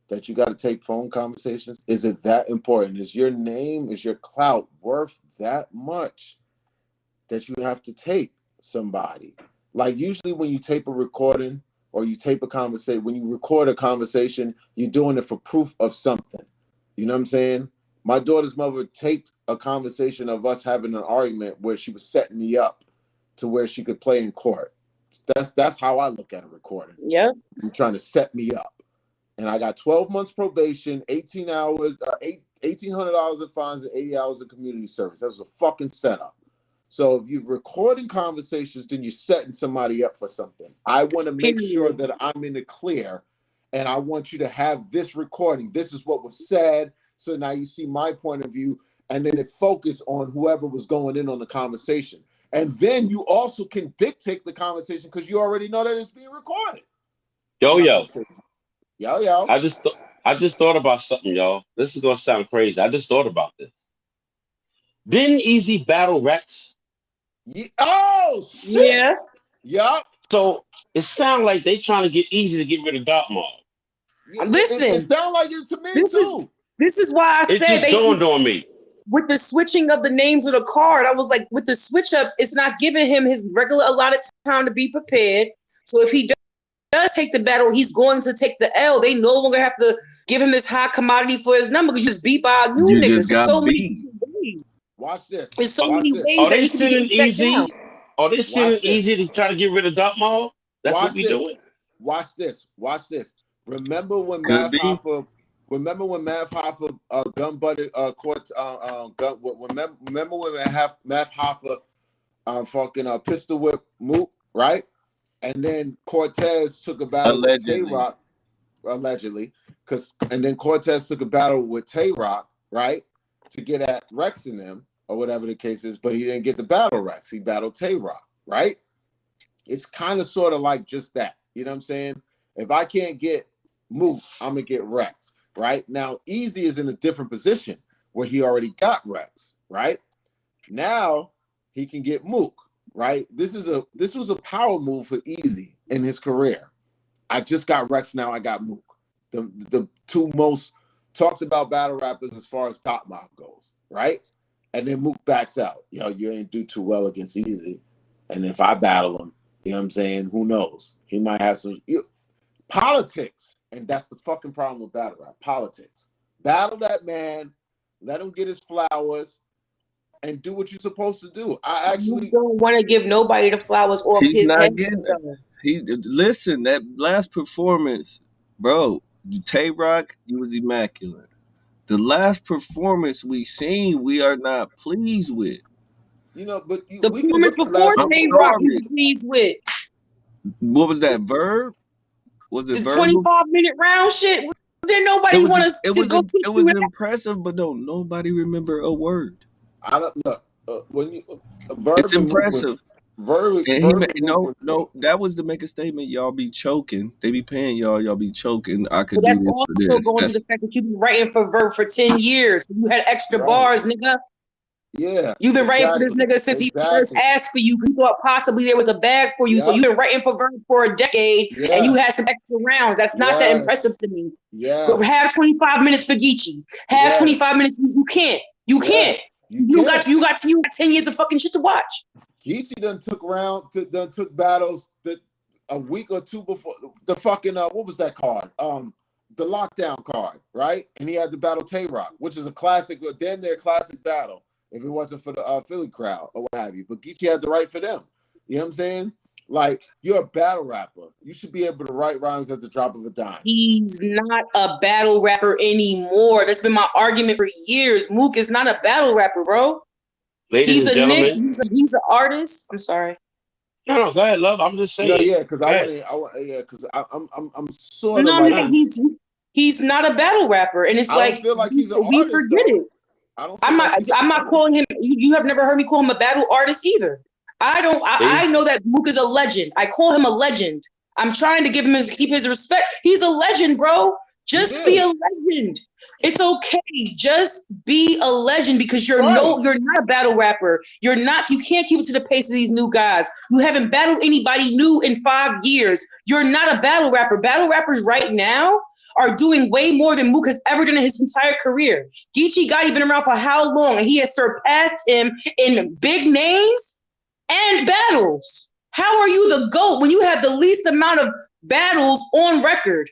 that you got to take phone conversations? Is it that important? Is your name, is your clout worth that much that you have to tape somebody? Like usually when you tape a recording or you tape a conversation, when you record a conversation, you're doing it for proof of something. You know what I'm saying? My daughter's mother taped a conversation of us having an argument where she was setting me up to where she could play in court. That's how I look at a recording. Yep. You're trying to set me up. And I got 12 months probation, 18 hours, $1,800 in fines, and 80 hours of community service. That was a fucking setup. So if you're recording conversations, then you're setting somebody up for something. I want to make sure that I'm in the clear, and I want you to have this recording. This is what was said. So now you see my point of view, and then it focus on whoever was going in on the conversation. And then you also can dictate the conversation because you already know that it's being recorded. Yo. Yo. I just thought about something, y'all. This is gonna sound crazy. I just thought about this. Didn't Easy battle Rex? Yeah. Oh shit. Yeah. Yup. So it sounds like they trying to get Easy to get rid of Dark Maul. Yeah, Listen, it sounds like it to me too. This is why I It said just dawned on me. with the switching of the names of the card, I was like, with the switch ups, it's not giving him his regular allotted time to be prepared. So if he does take the battle, he's going to take the L. They no longer have to give him this high commodity for his number because you just beat by a new You nigga. just There's got so many beat. ways. Watch this. There's so Watch many this. ways Are that they he can be sending set down. Easy? Are they sending Easy to try to get rid of Dark Maul? That's Watch what we this. doing. Watch this. Watch this. Remember when Could Mav be. Hoffa? Remember when Mav Hoffa gun butted court? Gun. Remember when Mav Hoffa fucking pistol whip Mook, right? And then Cortez took a battle with Tay Allegedly. Rock, allegedly, and then Cortez took a battle with Tay Rock, right, to get at Rex and them or whatever the case is, but he didn't get the battle Rex. He battled Tay Rock, right? It's kind of sort of like just that. You know what I'm saying? If I can't get Mook, I'm gonna get Rex, right? Now, Easy is in a different position where he already got Rex, right? Now he can get Mook, right? This was a power move for Easy, in his career. I just got Rex, now I got Mook. The two most talked about battle rappers as far as Top Mob goes, right? And then Mook backs out. Yo, you ain't do too well against Easy. And if I battle him, you know what I'm saying? Who knows? He might have some politics. And that's the fucking problem with battle rap. Politics. Battle that man, let him get his flowers, and do what you're supposed to do. I actually don't want to give nobody the flowers off He's his not head. getting it. Listen, that last performance, bro, Tay-Rock, he was immaculate. The last performance we seen, we are not pleased with. You know, but the performance before Tay-Rock you were pleased with. What was that, Verb? Was it the Verb? 25-minute round shit? Didn't nobody want us to go it was impressive, but don't nobody remember a word. I don't look when you Verb. It's impressive. Verb, no, that was to make a statement. Y'all be choking. They be paying y'all be choking. I could do that's this also for this. going to the fact that you've been writing for Verb for 10 years. You had extra bars, nigga. Yeah. You've been writing for this nigga since he first asked for you. He thought possibly there was a bag for you. So you've been writing for Verb for a decade, and you had some extra rounds. That's not that impressive to me. Yeah. Have 25 minutes for Geechee. Have 25 minutes. You can't. You can't. You got 10 years of fucking shit to watch. Geechee done took battles that a week or two before the fucking what was that card? The lockdown card, right? And he had to battle Tay-Rock, which is a classic, damn near classic battle. If it wasn't for the Philly crowd or what have you, but Geechee had to write for them. You know what I'm saying? Like, you're a battle rapper. You should be able to write rhymes at the drop of a dime. He's not a battle rapper anymore. That's been my argument for years. Mook is not a battle rapper, bro. Ladies and gentlemen, he's an artist. I'm sorry. No, go ahead, love. I'm just saying. No, yeah, because I'm sort of like he's not a battle rapper, and it's I feel like he's an artist. Forget it. I'm not calling him. You have never heard me call him a battle artist either. I know that Mook is a legend. I call him a legend. I'm trying to keep his respect. He's a legend, bro. Just be a legend. It's okay. Just be a legend because you're not a battle rapper. You can't keep it to the pace of these new guys. You haven't battled anybody new in 5 years. You're not a battle rapper. Battle rappers right now are doing way more than Mook has ever done in his entire career. Geechee Gotti been around for how long? And he has surpassed him in big names and battles. How are you the GOAT when you have the least amount of battles on record?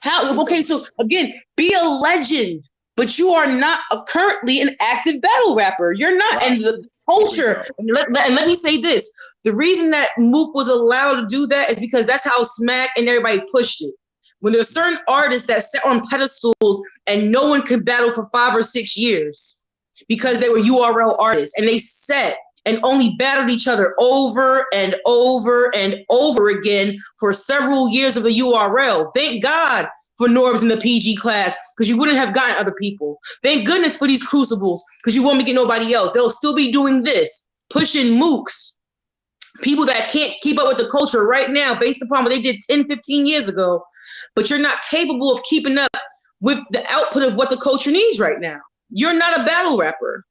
Okay, so again, be a legend, but you are not currently an active battle rapper. You're not. And the culture, and let me say this, the reason that Mook was allowed to do that is because that's how Smack and everybody pushed it. When there's certain artists that sat on pedestals and no one could battle for 5 or 6 years because they were URL artists and they sat and only battled each other over and over and over again for several years of the URL. Thank God for Norbs in the PG class, because you wouldn't have gotten other people. Thank goodness for these crucibles, because you won't get nobody else. They'll still be doing this, pushing mooks. People that can't keep up with the culture right now based upon what they did 10, 15 years ago, but you're not capable of keeping up with the output of what the culture needs right now. You're not a battle rapper.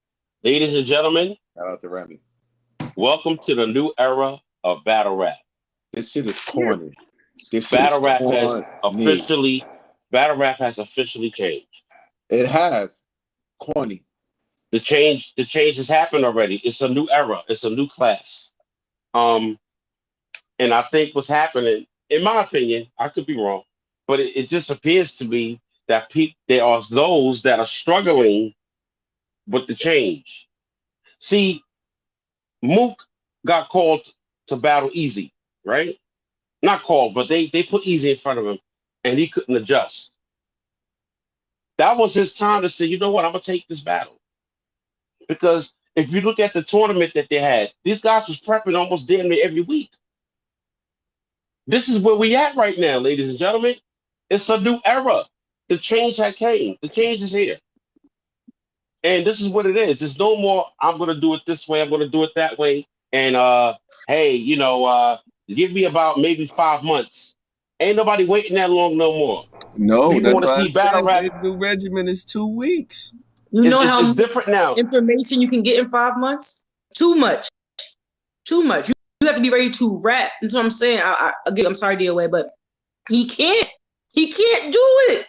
Ladies and gentlemen, shout out to Remy. Welcome to the new era of battle rap. This shit is corny. Battle rap has officially changed. It has. Corny. The change has happened already. It's a new era. It's a new class. And I think what's happening, in my opinion, I could be wrong, but it just appears to me that there are those that are struggling with the change. See, Mook got called to battle Easy, right? Not called, but they put Easy in front of him, and he couldn't adjust. That was his time to say, you know what, I'm going to take this battle. Because if you look at the tournament that they had, these guys was prepping almost damn near every week. This is where we at right now, ladies and gentlemen. It's a new era. The change had came. The change is here. And this is what it is. There's no more, I'm going to do it this way, I'm going to do it that way. And, hey, give me about maybe 5 months. Ain't nobody waiting that long no more. No, people want to see battle rap. The new regimen is 2 weeks. You know how it's different now. Information you can get in 5 months? Too much. You have to be ready to rap. That's what I'm saying. Again, I'm sorry, DOA, but he can't do it.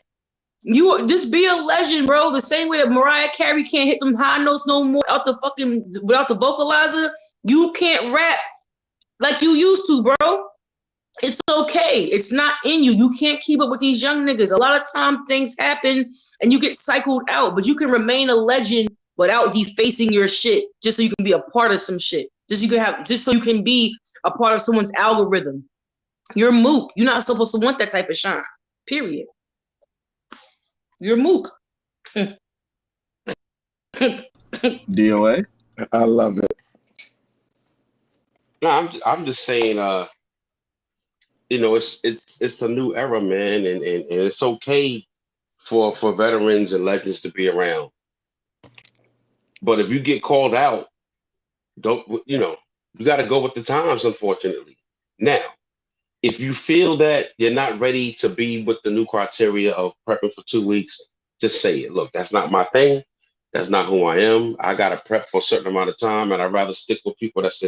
You just be a legend, bro. The same way that Mariah Carey can't hit them high notes no more without the vocalizer. You can't rap like you used to, bro. It's okay. It's not in you. You can't keep up with these young niggas. A lot of time things happen and you get cycled out, but you can remain a legend without defacing your shit, just so you can be a part of some shit. Just so you can be a part of someone's algorithm. You're Mook. You're not supposed to want that type of shine. Period. You're Mook. DOA. I love it. No, I'm just saying, it's a new era, man, and it's okay for veterans and legends to be around. But if you get called out, you got to go with the times, unfortunately. Now, if you feel that you're not ready to be with the new criteria of prepping for 2 weeks, just say it. Look, that's not my thing. That's not who I am. I got to prep for a certain amount of time, and I'd rather stick with people that's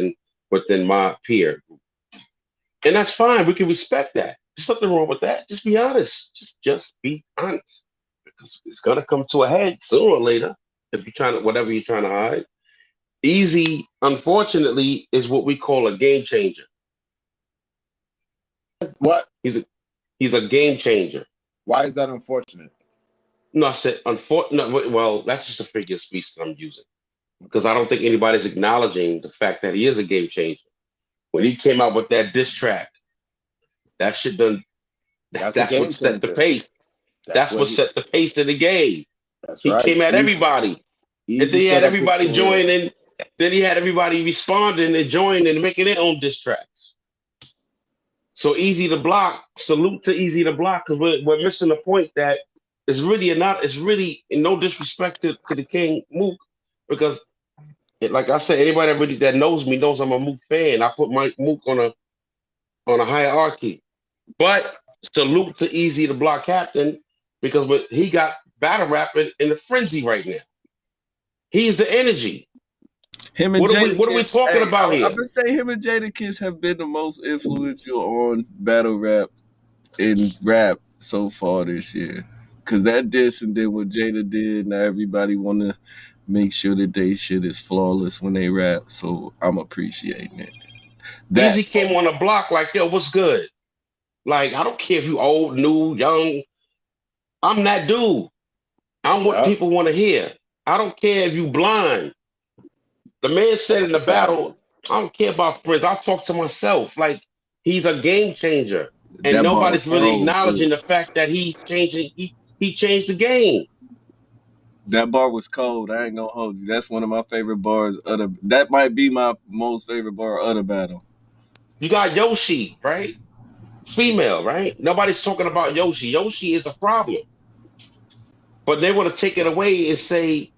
within my peer group. And that's fine. We can respect that. There's nothing wrong with that. Just be honest. Just be honest. Because it's gonna come to a head sooner or later if you're trying to whatever you're trying to hide. Easy, unfortunately, is what we call a game changer. What? He's a game changer. Why is that unfortunate? No, I said unfortunate. Well, that's just a figure of speech that I'm using because I don't think anybody's acknowledging the fact that he is a game changer. When he came out with that diss track, that shit done. That's what set the pace. That's what set the pace of the game. That's he right. came at everybody. And then he had everybody join and then he had everybody responding and joining and making their own diss tracks. So Easy to Block, salute to Easy to Block, because we're missing a point that is really no disrespect to the King Mook, because like I said, anybody that knows me knows I'm a Mook fan. I put my Mook on a hierarchy. But salute to Easy to Block Captain, because he got battle rapping in a frenzy right now. He's the energy. Him and what are we talking about here? I've been saying him and Jadakiss have been the most influential on battle rap in rap so far this year. Cause that diss and then what Jada did, now everybody wanna make sure that they shit is flawless when they rap. So I'm appreciating it. Easy came on the block like, yo, what's good? Like, I don't care if you old, new, young. I'm that dude. I'm what people want to hear. I don't care if you blind. The man said in the battle, I don't care about friends. I'll talk to myself. Like, he's a game changer. And nobody's really acknowledging the fact that he changed the game. That bar was cold. I ain't gonna hold you. That's one of my favorite bars. That might be my most favorite bar of the battle. You got Yoshi, right? Female, right? Nobody's talking about Yoshi. Yoshi is a problem. But they want to take it away and say,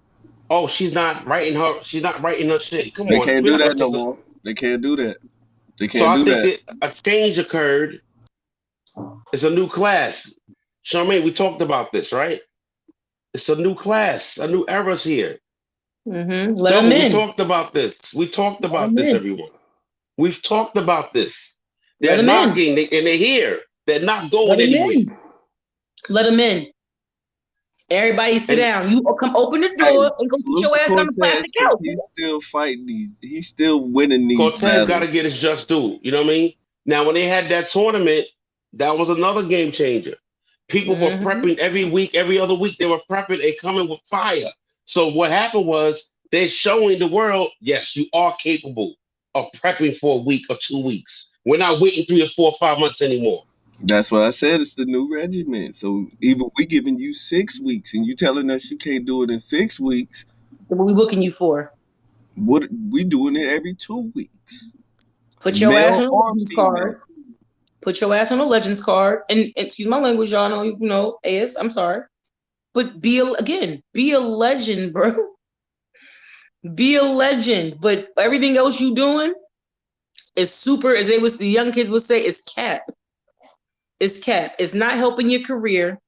oh, she's not writing her shit. Come on. They can't do that no more. They can't do that. They can't do that. So I think that a change occurred. It's a new class. Charmaine, we talked about this, right? It's a new class. A new era's here. Mm-hmm. Let them in. We talked about this. We talked about this, everyone. We've talked about this. They're knocking and they're here. They're not going anywhere. Let them in. Everybody sit down. You come open the door and go sit your ass on the plastic couch. He's still fighting these. He's still winning these. Cortez got to get his just due. You know what I mean? Now, when they had that tournament, that was another game changer. People were prepping every week, every other week. They were prepping and coming with fire. So what happened was they're showing the world, yes, you are capable of prepping for a week or 2 weeks. We're not waiting 3 or 4 or 5 months anymore. That's what I said. It's the new regiment. So even we giving you 6 weeks and you telling us you can't do it in 6 weeks. What we booking you for? What we doing it every 2 weeks. Put your ass on the Legends card. Put your ass on the Legends card. And excuse my language, y'all know, you know, AS, I'm sorry. But be a legend, bro. Be a legend. But everything else you doing is super, as the young kids would say, it's cap. It's cap. It's not helping your career.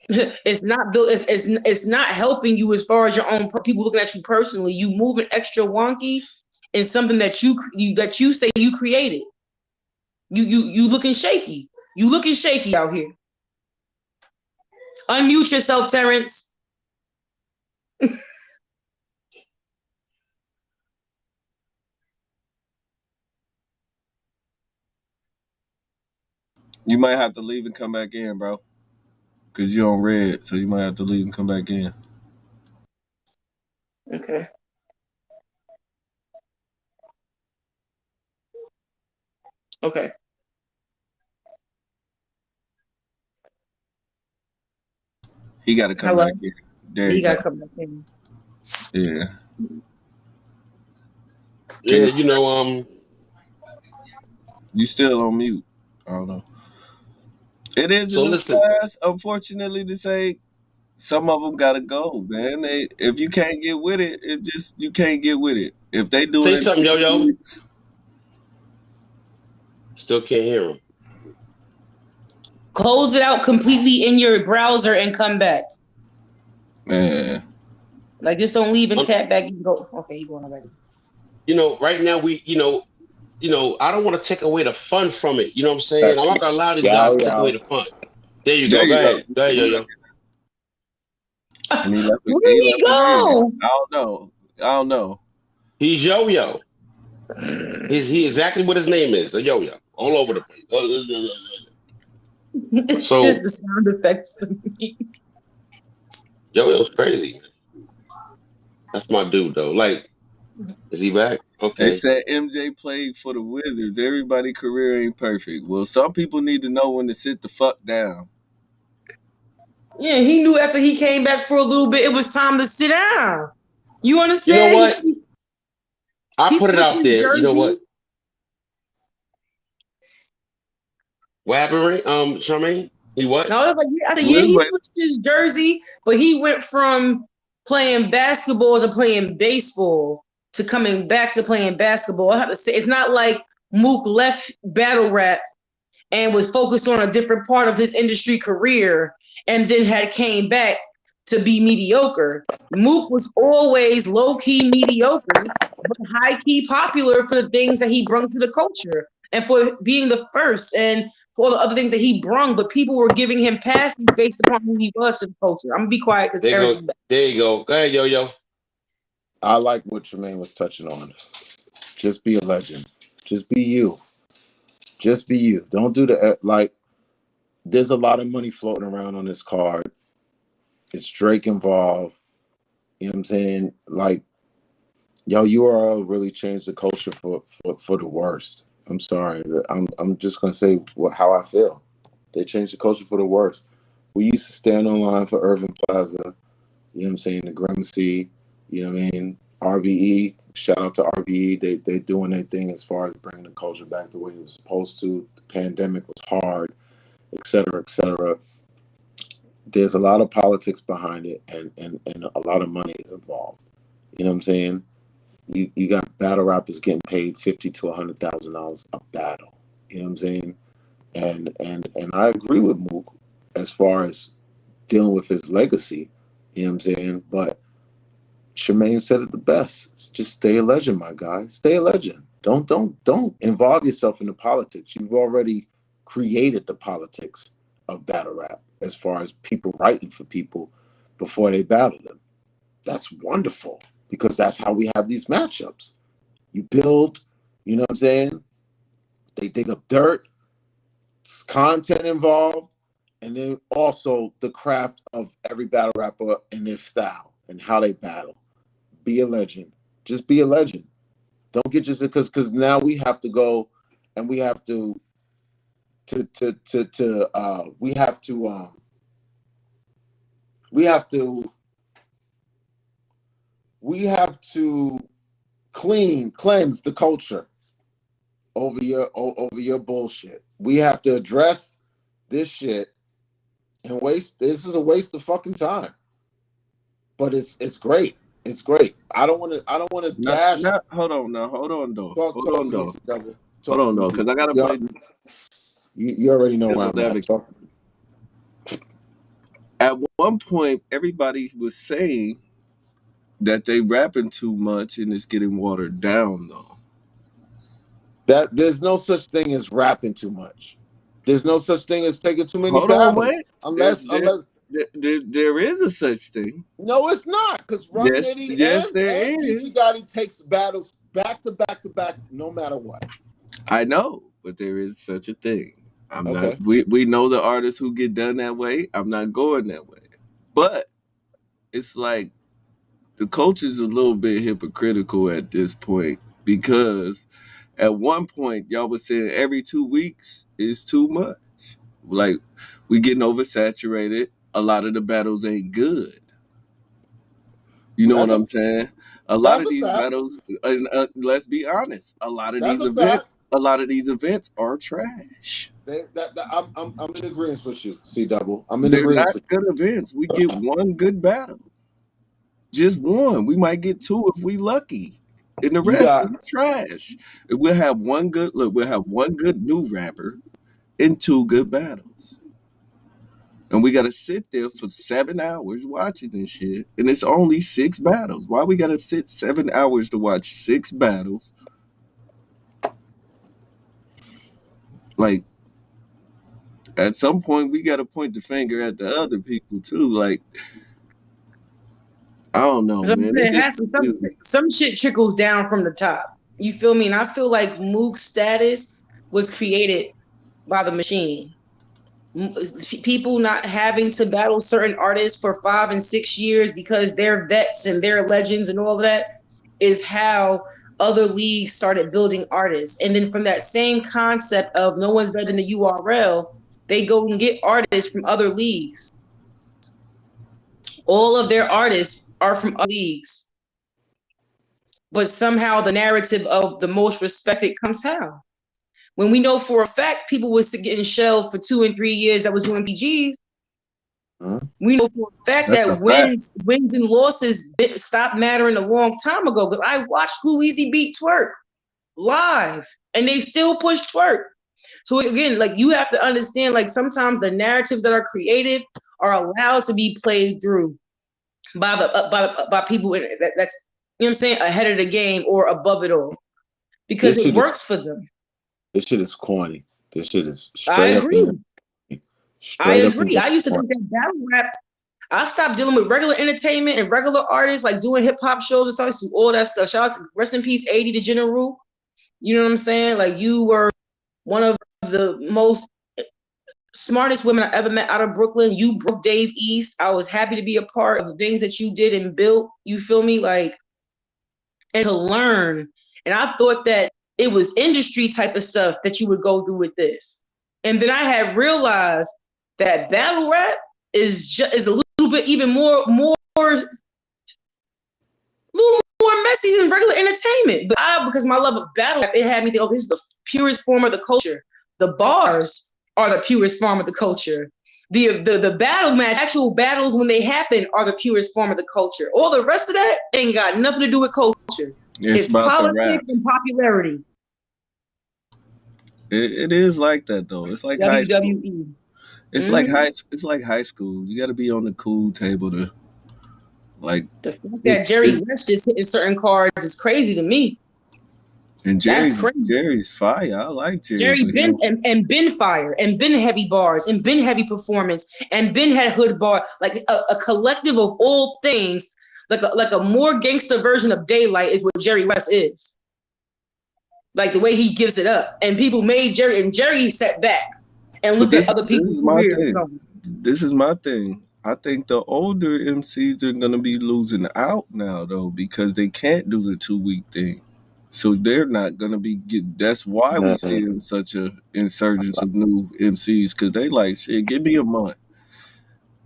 It's not helping you as far as your own people looking at you personally. You moving extra wonky, in something that you say you created. You looking shaky. You looking shaky out here. Unmute yourself, Terrence. You might have to leave and come back in, bro. Because you're on red, so you might have to leave and come back in. Okay. Okay. He got to come Hello. back in. There He you go. gotta come back in. Yeah. Yeah, Can you still on mute? I don't know. It is a so new listen, class, unfortunately to say. Some of them gotta go, man. If you can't get with it, you can't get with it. If they do it say in something, Yo 2 Yo. weeks, Still can't hear him. Close it out completely in your browser and come back. man. Like just don't leave and Um, tap back. You can go. Okay, you going already. right now I don't want to take away the fun from it. You know what I'm saying? That's I'm not gonna allow these guys Yo to take away Yo. the fun. There you There go. Go you go. ahead. Go ahead, Yo He Yo. back. And he left. Where did He he left again. go? I don't know. I don't know. He's Yo Yo. He exactly what his name is. A Yo Yo. All over the place. Here's So the sound effect for me. Yo Yo's crazy. That's my dude though. Like, is he back? They Okay. said MJ played for the Wizards. Everybody's career ain't perfect. Well, some people need to know when to sit the fuck down. Yeah, he knew after he came back for a little bit, it was time to sit down. You You know understand? what? I He put it switched out his there. You know jersey. what? What happened, Charmaine? He what? No, I was like, I said, We yeah, was he waiting. switched his jersey, but he went from playing basketball to playing baseball to coming back to playing basketball. I have to say, it's not like Mook left battle rap and was focused on a different part of his industry career and then had came back to be mediocre. Mook was always low-key mediocre, but high-key popular for the things that he brought to the culture and for being the first and for all the other things that he brung, but people were giving him passes based upon who he was to the culture. I'm gonna be quiet because There you Terrence go. is back. There you go. Go ahead, Yo Yo. I like what Jermaine was touching on. Just be a legend. Just be you. Just be you. Don't do the like. There's a lot of money floating around on this card. It's Drake involved. You know what I'm saying? Like, yo, URL really changed the culture for the worst. I'm sorry. I'm just gonna say how I feel. They changed the culture for the worst. We used to stand online for Irving Plaza. You know what I'm saying? The Grimacy. You know what I mean? RBE. Shout out to RBE. They doing their thing as far as bringing the culture back the way it was supposed to. The pandemic was hard, et cetera, et cetera. There's a lot of politics behind it, and a lot of money is involved. You know what I'm saying? You got battle rappers getting paid $50,000 to $100,000 a battle. You know what I'm saying? And I agree with Mook as far as dealing with his legacy. You know what I'm saying? But Charmaine said it the best. Just stay a legend, my guy. Stay a legend. Don't involve yourself in the politics. You've already created the politics of battle rap as far as people writing for people before they battle them. That's wonderful because that's how we have these matchups. You build, you know what I'm saying? They dig up dirt, it's content involved, and then also the craft of every battle rapper and their style and how they battle. Be a legend. Just be a legend. Don't get just because now we have to go and we have to we have to we have to we have to cleanse the culture over your bullshit. We have to address this shit and waste. This is a waste of fucking time. But it's great. It's great. I don't want to bash. Not, hold on now. Hold on though. Hold Talk on to me, though. C double. Hold Talk on to me, though. C Because I gotta double. play You already know where devil's I'm at. advocate. Talk. At one point, everybody was saying that they rapping too much and it's getting watered down though. That there's no such thing as rapping too much. There's no such thing as taking too many Hold on, battles. wait. Unless There is a such thing. no, it's not, because Run Yes, Nitty yes, there and is. Geechee Gotti takes battles back to back to back, no matter what. I know, but there is such a thing. I'm Okay. not. We know the artists who get done that way. I'm not going that way. But it's like the coach is a little bit hypocritical at this point because at one point y'all was saying every 2 weeks is too much. Like we getting oversaturated. A lot of the battles ain't good. You know what That's a I'm saying? A lot that's of a these fact. battles, let's be honest. That's a fact. A lot of these events are trash. I'm in agreement with you, C Double. I'm in They're agreement not with good events. We get one good battle, just one. We might get two if we lucky, and the you. You rest is got trash. We'll have one good look. We'll have one good new rapper and two good battles. And we gotta sit there for 7 hours watching this shit. And it's only 6 battles. Why we gotta sit 7 hours to watch 6 battles? Like, at some point we gotta point the finger at the other people too. Like, I don't know, So man. It it just has to confusing. some shit trickles down from the top. You feel me? And I feel like Mook's status was created by the machine. People not having to battle certain artists for 5 and 6 years because they're vets and they're legends and all of that is how other leagues started building artists. And then from that same concept of no one's better than the URL, they go and get artists from other leagues. All of their artists are from other leagues. But somehow the narrative of the most respected comes how? When we know for a fact people was getting shelled for 2 and 3 years that was doing PGs. We know for a fact That's a that fact. wins and losses stopped mattering a long time ago. Because I watched Who Easy beat Twerk live, and they still push Twerk. So again, like you have to understand, like sometimes the narratives that are created are allowed to be played through by by people that's you know what I'm saying, ahead of the game or above it all, because this it shit is works for them. this shit is corny. This shit is I straight up agree. straight up. I used to think that battle rap. I stopped dealing with regular entertainment and regular artists, like doing hip hop shows and stuff, all that stuff. Shout out to rest in peace, 80 to General. You know what I'm saying? Like you were one of the most smartest women I ever met out of Brooklyn. You broke Dave East. I was happy to be a part of the things that you did and built. You feel me? Like, and to learn. And I thought that it was industry type of stuff that you would go through with this. And then I had realized that battle rap is a little bit even more messy than regular entertainment. But because my love of battle rap, it had me think, oh, this is the purest form of the culture. The bars are the purest form of the culture. The battle match, actual battles when they happen are the purest form of the culture. All the rest of that ain't got nothing to do with culture. It's about the rap. Politics and popularity. It is like that though. It's like high school. WWE. It's like high school. You got to be on the cool table to like. The fact that Jerry West just hitting certain cards is crazy to me. And That's crazy. Jerry's fire. I like Jerry. Jerry been and been fire and been heavy bars and been heavy performance and been had hood bar, like a collective of all things, like a more gangster version of Daylight is what Jerry West is. Like the way he gives it up, and people made Jerry, and Jerry sat back and looked at other people's careers. This is my thing. I think the older MCs are gonna be losing out now though because they can't do the 2 week thing. So they're not gonna be that's why we seeing such a insurgence of new MCs because they like shit. Give me a month.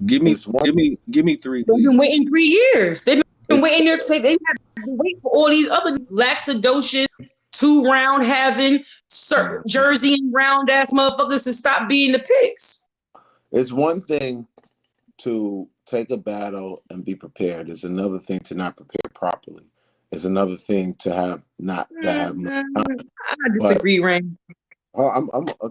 Give me 3 weeks. They've been waiting 3 years. They've been waiting there to say they have to wait for all these other laxadocious 2-round having certain jersey and round ass motherfuckers to stop being the picks. It's one thing to take a battle and be prepared. It's another thing to not prepare properly. It's another thing to have not to have much time. I disagree, Rain. I'm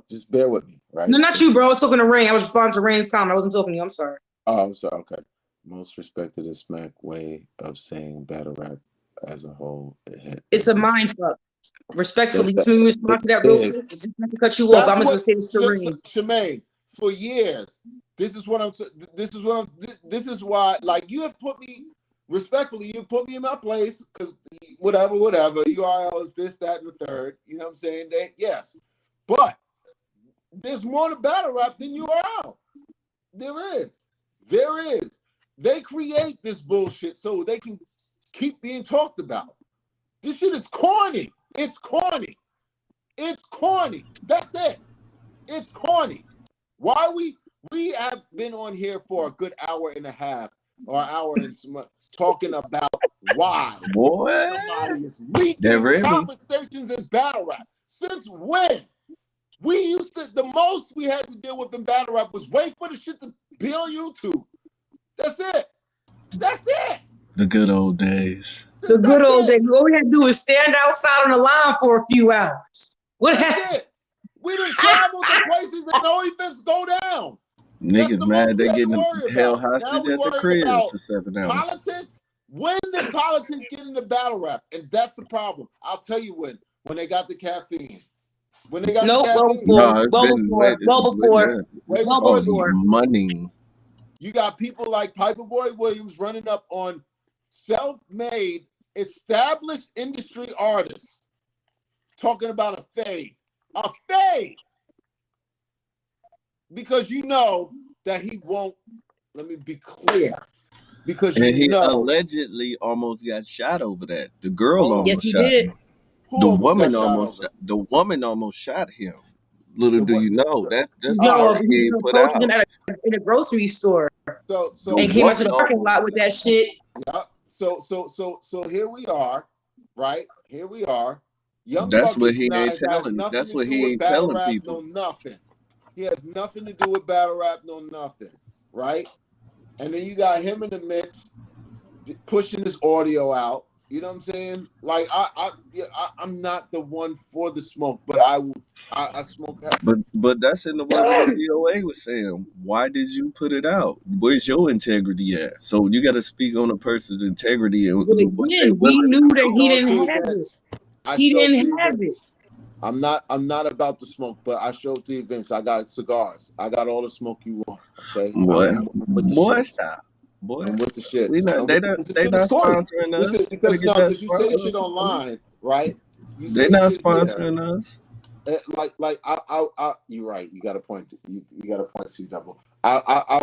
just bear with me, right? No, not you, bro. I was talking to Rain. I was responding to Rain's comment. I wasn't talking to you. I'm sorry. Oh, I'm sorry. Okay. Most respected is Smack way of saying battle rap as a whole. It's a mind fuck. Respectfully, let me respond to that It real is. quick. Just not to cut you off. That's I'm just what gonna say this to Reem. Shemaine, for years. This is This is why, like, you have put me respectfully. You put me in my place because whatever. URL is this, that, and the third. You know what I'm saying? Yes, but there's more to battle rap than URL. There is. They create this bullshit so they can keep being talked about. This shit is corny. It's corny. That's it. It's corny. Why we have been on here for a good hour and a half or an hour and some talking about why somebody is leaking conversations in battle rap. Since when? We used to, the most we had to deal with in battle rap was wait for the shit to be on YouTube. That's it. The good old days. The good old days. All we had to do is stand outside on the line for a few hours. That's it. We done traveled to places that no events go down. Niggas mad they getting held hostage at the crib for 7 hours. Politics. When did politics get into battle rap? And that's the problem. I'll tell you when they got the caffeine. When they got the caffeine. Well before. Money. You got people like Piper Boy Williams running up on self-made, established industry artists talking about a fade. A fade! Because you know that he won't, let me be clear. Because he allegedly almost got shot over that. The girl almost shot him. The woman almost shot him. Little do you know that's he put out in a grocery store. And came out to the parking lot with that shit. Yeah. So here we are, right? Here we are. Young that's what he ain't telling. That's what he ain't telling people. No nothing. He has nothing to do with battle rap. No nothing. Right? And then you got him in the mix, pushing his audio out. You know what I'm saying? Like I'm not the one for the smoke, but I smoke. But that's in the way the DOA was saying. Why did you put it out? Where's your integrity at? So you got to speak on a person's integrity. And we knew that he didn't have it. He didn't have it. I'm not about the smoke, but I showed to events. I got cigars. I got all the smoke you want. Okay. Boy, stop. Boy, I'm with the shit. They not sponsoring us. Listen, because you say shit online, right? They're not sponsoring us. Like I you're right. You got a point. You got a point. C double. I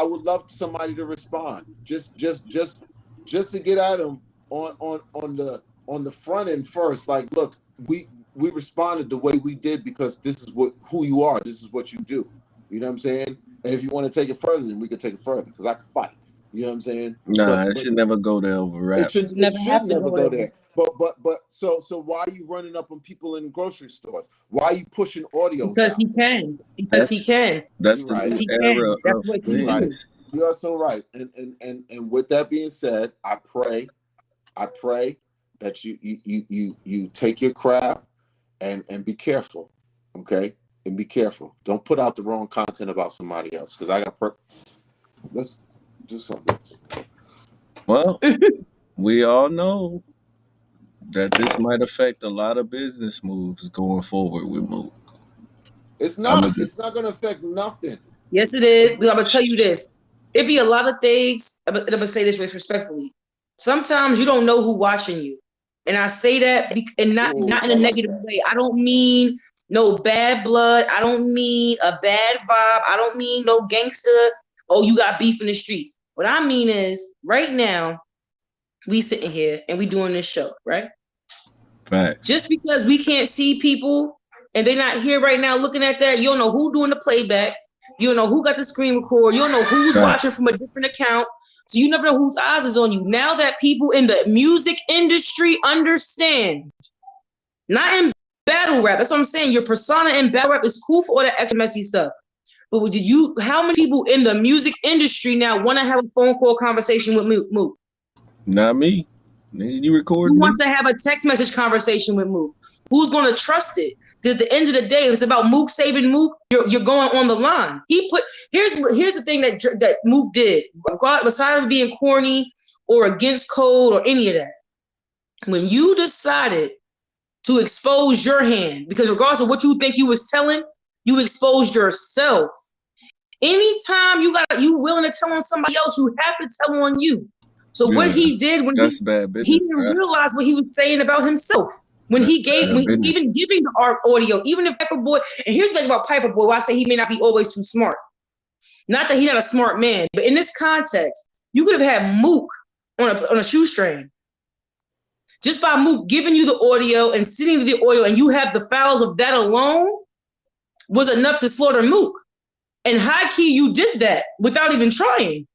would love somebody to respond. Just to get at them on the front end first. Like, look, we responded the way we did because this is who you are. This is what you do. You know what I'm saying? And if you want to take it further, then we can take it further because I can fight. You know what I'm saying? It should never go there over rap. It should never go there. But so why are you running up on people in grocery stores? Why are you pushing audio? Because he can. Because he can. That's the new era of things. You are so right. And with that being said, I pray that you take your craft and be careful. Okay? And be careful. Don't put out the wrong content about somebody else. Because I got let's do something. Well, we all know that this might affect a lot of business moves going forward with Mook. It's not. It's not going to affect nothing. Yes, it is. I'm going to tell you this. It'd be a lot of things. I'm going to say this respectfully. Sometimes you don't know who's watching you. And I say that and not in a negative way. I don't mean no bad blood. I don't mean a bad vibe. I don't mean no gangster. Oh, you got beef in the streets. What I mean is right now, we sitting here and we doing this show, right? Facts. Just because we can't see people and they're not here right now looking at that, you don't know who doing the playback. You don't know who got the screen record. You don't know who's watching from a different account. So you never know whose eyes is on you. Now that people in the music industry understand, not in battle rap, that's what I'm saying. Your persona in battle rap is cool for all that extra messy stuff. But how many people in the music industry now want to have a phone call conversation with Mook? Not me. You record Who wants to have a text message conversation with Mook? Who's going to trust it? Because at the end of the day, if it's about Mook saving Mook, you're going on the line. Here's the thing that Mook did. Besides being corny or against code or any of that, when you decided to expose your hand, because regardless of what you think you was telling, you exposed yourself. Anytime you willing to tell on somebody else, you have to tell on you. So what he did when that's bad business, he didn't realize what he was saying about himself. When he even giving the art audio, even if Piper Boy, and here's the thing about Piper Boy, why I say he may not be always too smart. Not that he's not a smart man, but in this context, you could have had Mook on a shoestring. Just by Mook giving you the audio and sending the audio, and you have the files of that alone, was enough to slaughter Mook. And high key, you did that without even trying.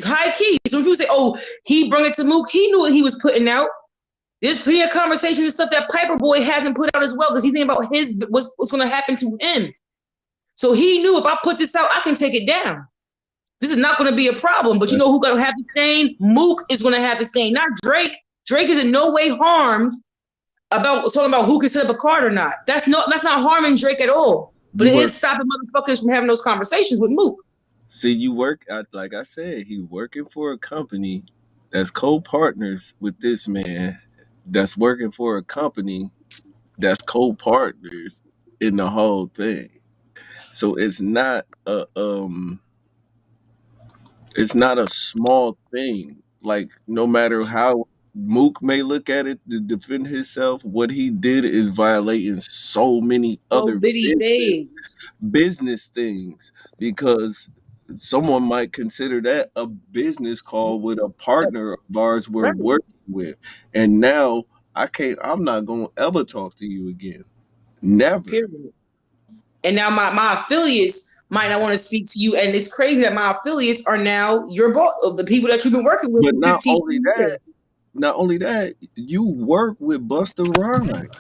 High key. So when people say, "Oh, he brought it to Mook," he knew what he was putting out. There's plenty of conversations and stuff that Piper Boy hasn't put out as well, because he's thinking about what's going to happen to him. So he knew, if I put this out, I can take it down. This is not going to be a problem. But you know who's going to have the stain? Mook is going to have the stain, not Drake. Drake is in no way harmed about talking about who can set up a card or not. That's not harming Drake at all. But it is stopping motherfuckers from having those conversations with Mook. See, you work at, like I said, he working for a company that's co-partners with this man, that's working for a company that's co-partners in the whole thing. So it's not a small thing. Like, no matter how Mook may look at it to defend himself, what he did is violating so many other business things, because someone might consider that a business call with a partner of ours we're working with. And now I'm not gonna ever talk to you again. Never. Period. And now my affiliates might not want to speak to you. And it's crazy that my affiliates are now your boss, of the people that you've been working with. But not only that, you work with Busta Rhymes.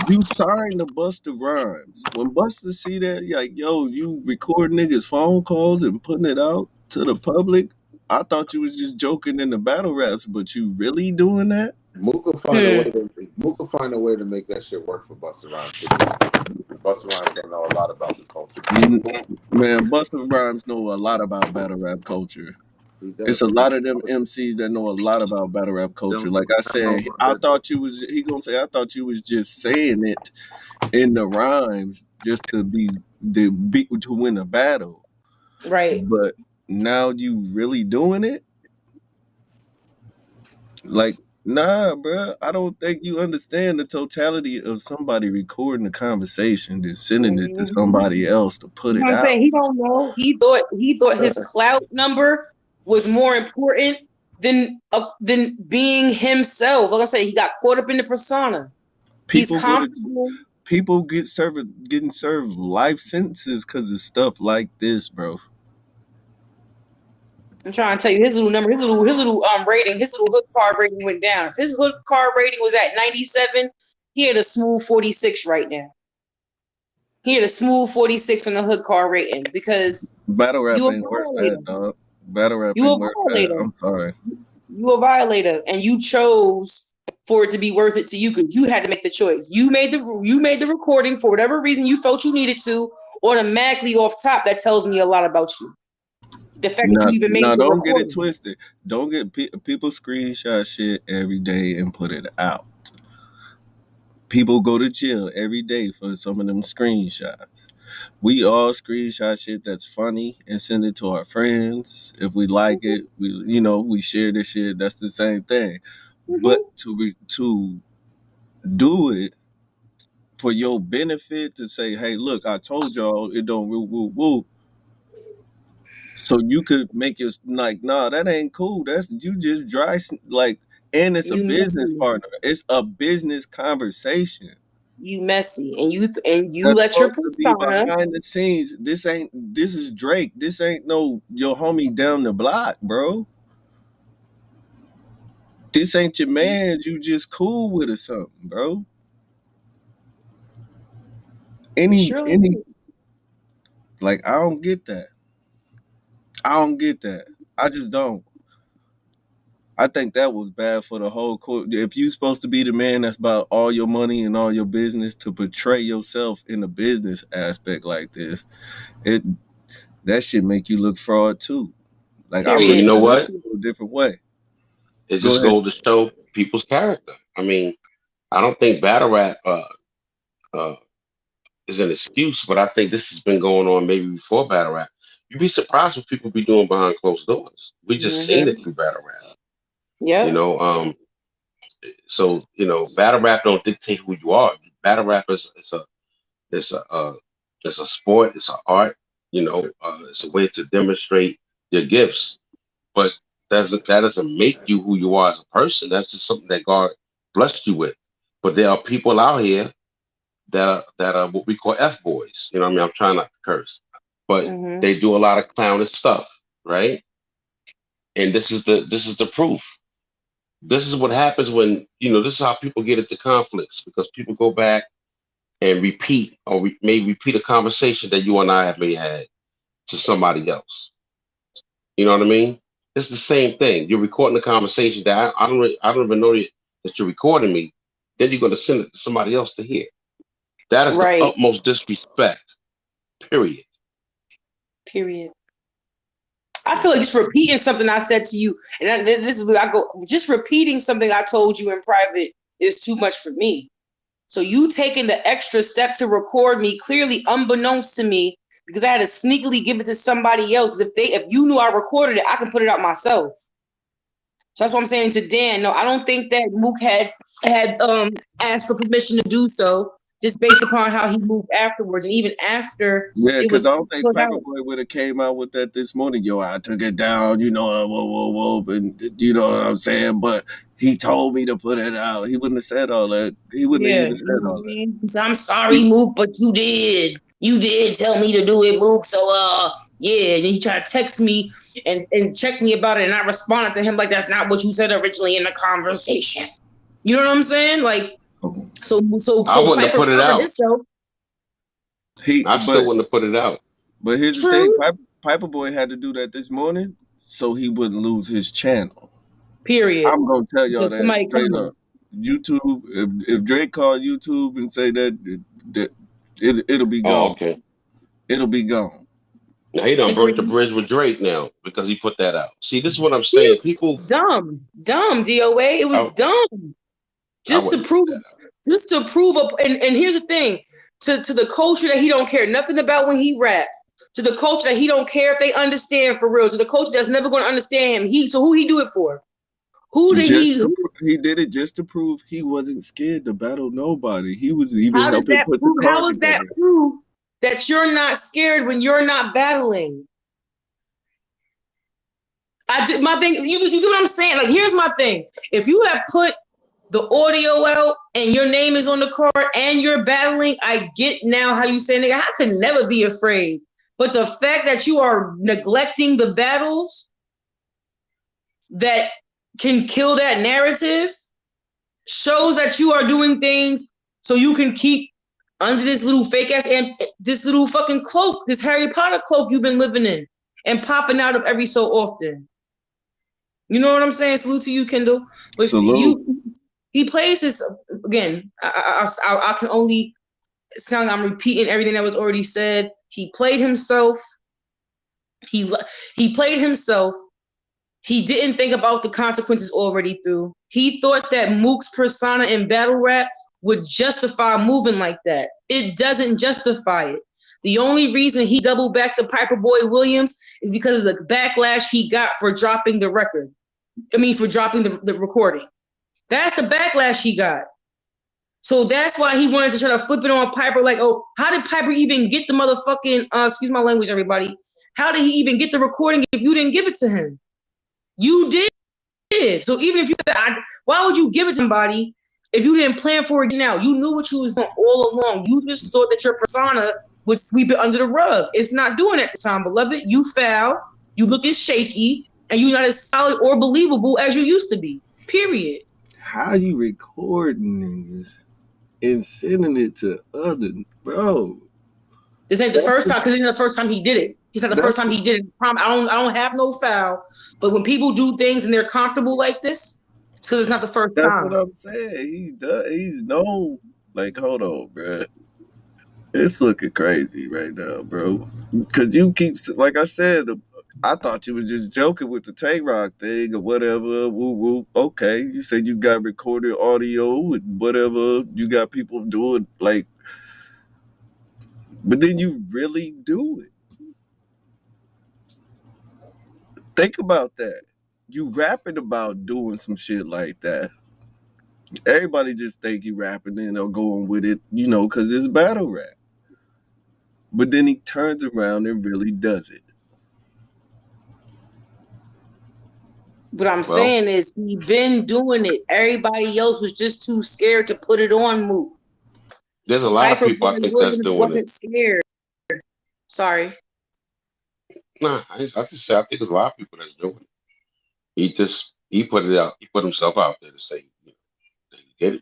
You signed to Busta Rhymes. When Busta see that, like, yo, you record niggas' phone calls and putting it out to the public, I thought you was just joking in the battle raps, but you really doing that? Mook will find a way to make that shit work for Busta Rhymes. Busta Rhymes don't know a lot about the culture. Man, Busta Rhymes know a lot about battle rap culture. It's a lot of them MCs that know a lot about battle rap culture. Like I said, I thought you was just saying it in the rhymes just to win a battle. Right. But now you really doing it? Like, nah, bro. I don't think you understand the totality of somebody recording a conversation, then sending it to somebody else to put it out. He don't know. He thought his clout number was more important than being himself. Like I said, he got caught up in the persona. People getting served life sentences because of stuff like this, bro. I'm trying to tell you, his little rating, his little hood card rating went down. If his hood card rating was at 97, he had a smooth 46 right now. He had a smooth 46 on the hood card rating, because battle rap ain't worth that, dog. Battle rap ain't worth that. I'm sorry. You a violator, and you chose for it to be worth it to you, because you had to make the choice. You made the recording for whatever reason you felt you needed to. Automatically off top, that tells me a lot about you. The fact that you even made the don't recording. get it twisted. Don't get people screenshot shit every day and put it out. People go to jail every day for some of them screenshots. We all screenshot shit that's funny and send it to our friends. If we like it, we share this shit. That's the same thing. But to do it for your benefit, to say, hey, look, I told y'all it don't woo. So you could make it like, nah, that ain't cool. That's you just dry, like, and it's a business partner. It's a business conversation. You messy, and you That's let your supposed to be behind the scenes. This is Drake. This ain't no your homie down the block, bro. This ain't your man you just cool with or something, bro. Like, I don't get that. I just don't. I think that was bad for the whole court. If you supposed to be the man that's about all your money and all your business, to portray yourself in a business aspect like this, it that shit make you look fraud too. Like I'm And you Period. looking know at it what? a little different way. It Go just ahead. goes to show people's character. I mean, I don't think battle rap uh, is an excuse, but I think this has been going on maybe before battle rap. You'd be surprised what people be doing behind closed doors. We just seen it Mm-hmm. through battle rap. You Yep. know, so battle rap don't dictate who you are. Battle rap is it's a sport, it's an art. It's a way to demonstrate your gifts. But that doesn't make you who you are as a person. That's just something that God blessed you with. But there are people out here that are what we call F boys. You know what I mean? I'm trying not to curse. But Mm-hmm. they do a lot of clownish stuff, right? And this is the proof. This is what happens when, this is how people get into conflicts, because people go back and repeat, or may repeat a conversation that you and I have may had to somebody else. You know what I mean? It's the same thing. You're recording a conversation that I don't even know that you're recording me. Then you're going to send it to somebody else to hear. That is the Right. utmost disrespect. Period. Period. I feel like just repeating something I said to you, and this is where I go. Just repeating something I told you in private is too much for me. So you taking the extra step to record me, clearly unbeknownst to me, because I had to sneakily give it to somebody else. If you knew I recorded it, I can put it out myself. So that's what I'm saying to Dan. No, I don't think that Mook had asked for permission to do so, just based upon how he moved afterwards, and even after Yeah, it because was I don't think put out. Paperboy would have came out with that this morning. Yo, I took it down, whoa, whoa, whoa, and you know what I'm saying. But he told me to put it out. He wouldn't have said all that. He wouldn't have Yeah, even you know said what all I that. mean? So I'm sorry, Mook, but you did. You did tell me to do it, Mook. So yeah. And then he tried to text me and check me about it, and I responded to him like that's not what you said originally in the conversation. You know what I'm saying? Like So I so wouldn't have Piper put it covered out. himself. he, I still but wouldn't have put it out. here's the thing: True. Paperboy had to do that this morning so he wouldn't lose his channel. Period. I'm gonna tell y'all Because that somebody straight coming. up. YouTube, if Drake called YouTube and say that it'll be Oh, gone. okay. It'll be gone. Now he done burnt the Agreed. bridge with Drake now because he put that out. See, this is what I'm Period. saying. People, Dumb, DOA. It was I, dumb. I just to wouldn't put prove that out. just to prove up and here's the thing, to the culture that he don't care nothing about when he rap, to the culture that he don't care if they understand for real, to the culture that's never going to understand him, who he do it for, who did Just he to, who, he did it just to prove he wasn't scared to battle nobody. He was even how does helping that put the prove, card how is that together. proof that you're not scared when you're not battling? My thing, you get what I'm saying? Like, here's my thing: if you have put the audio out and your name is on the card and you're battling, I get now how you say, nigga, I could never be afraid. But the fact that you are neglecting the battles that can kill that narrative shows that you are doing things so you can keep under this little fake ass and this little fucking cloak, this Harry Potter cloak you've been living in and popping out of every so often. You know what I'm saying? Salute to you, Kendall. But Salute. he plays this again. I can only sound I'm repeating everything that was already said. He played himself. He he played himself. He didn't think about the consequences already through. He thought that Mook's persona in battle rap would justify moving like that. It doesn't justify it. The only reason he doubled back to Piper Boy Williams is because of the backlash he got for dropping the record. I mean, for dropping the recording. That's the backlash he got. So that's why he wanted to try to flip it on Piper. Like, oh, how did Piper even get the motherfucking, excuse my language, everybody. How did he even get the recording if you didn't give it to him? You did. So even if you said, why would you give it to somebody if you didn't plan for it now? You knew what you was doing all along. You just thought that your persona would sweep it under the rug. It's not doing that this time, beloved. You foul. You looking shaky. And you're not as solid or believable as you used to be. Period. How you recording niggas and sending it to other bro? This ain't the first time, because it's the first time he did it. He said the first time he did it, I don't have no foul. But when people do things and they're comfortable like this, so it's not the first That's time. what I'm saying. He's known. Like, hold on, bro. It's looking crazy right now, bro. Because you keep, like I said, I thought you was just joking with the Tay Rock thing or whatever. Woo woo. Okay, you said you got recorded audio and whatever. You got people doing like, but then you really do it. Think about that. You rapping about doing some shit like that. Everybody just think you rapping and or going with it, because it's battle rap. But then he turns around and really does it. What I'm saying is he been doing it. Everybody else was just too scared to put it on Mook. There's a lot of people I think that's doing wasn't it. scared. Sorry. Nah, I just say I think there's a lot of people that's doing it. He put it out. He put himself out there to say that he did it.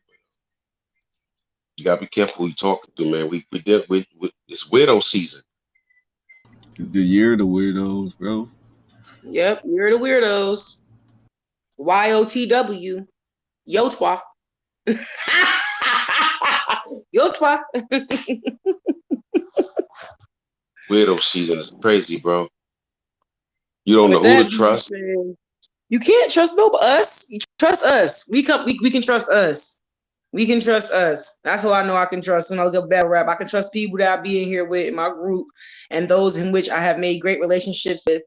You gotta be careful who you talking to, man. We did with it's weirdo season. It's the year of the weirdos, bro. Yep, you're the weirdos. YOTW. Yotwa. Yotwa. Weirdo season is crazy, bro. You don't know who to trust. You can't trust us. You trust us. We can trust us. We can trust us. That's who I know I can trust. Good battle rap. I can trust people that I be in here with in my group and those in which I have made great relationships with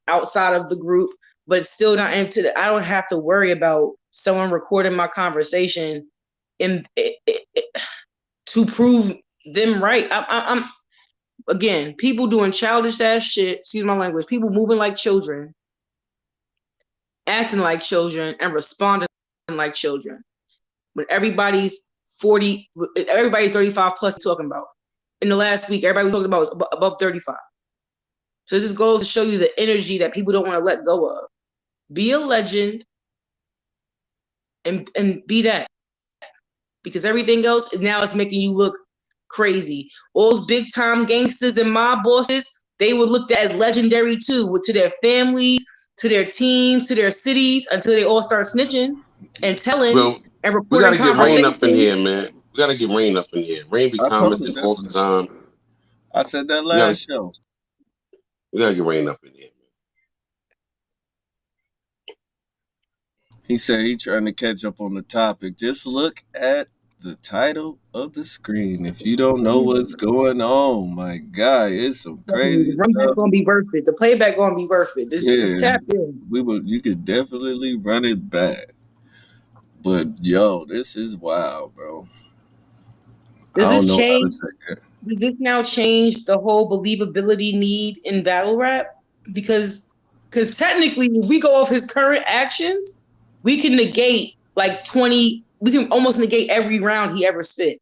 outside of the group, but it's still not into I don't have to worry about someone recording my conversation to prove them right. I'm again, people doing childish ass shit, excuse my language, people moving like children, acting like children, and responding like children. When everybody's 40, everybody's 35 plus talking about. In the last week, everybody was talking about was above 35. So this just goes to show you the energy that people don't want to let go of. Be a legend and be that. Because everything else now is making you look crazy. All those big time gangsters and mob bosses, they were looked at as legendary too, to their families, to their teams, to their cities, until they all start snitching and telling and reporting conversations. We gotta get Rain up in conversations. here, man. We gotta get Rain up in here. Rain be I told him commenting all the time. I said that last show. We gotta get Rain up in here, man. He said he trying to catch up on the topic. Just look at the title of the screen. If you don't know what's going on, my God, it's some crazy the run back stuff. gonna be worth it. The playback gonna be worth it. Just tap in. You could definitely run it back. But yo, this is wild, bro. Does this now change the whole believability need in battle rap? Because technically, if we go off his current actions, we can negate like 20. We can almost negate every round he ever spit.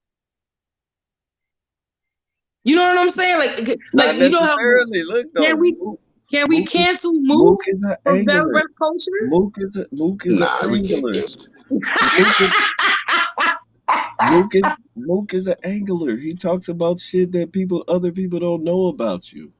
You know what I'm saying? Not you know how Look though, can we cancel Mook from battle rap culture? Mook is an angler. Mook is an angler. He talks about shit that other people don't know about you.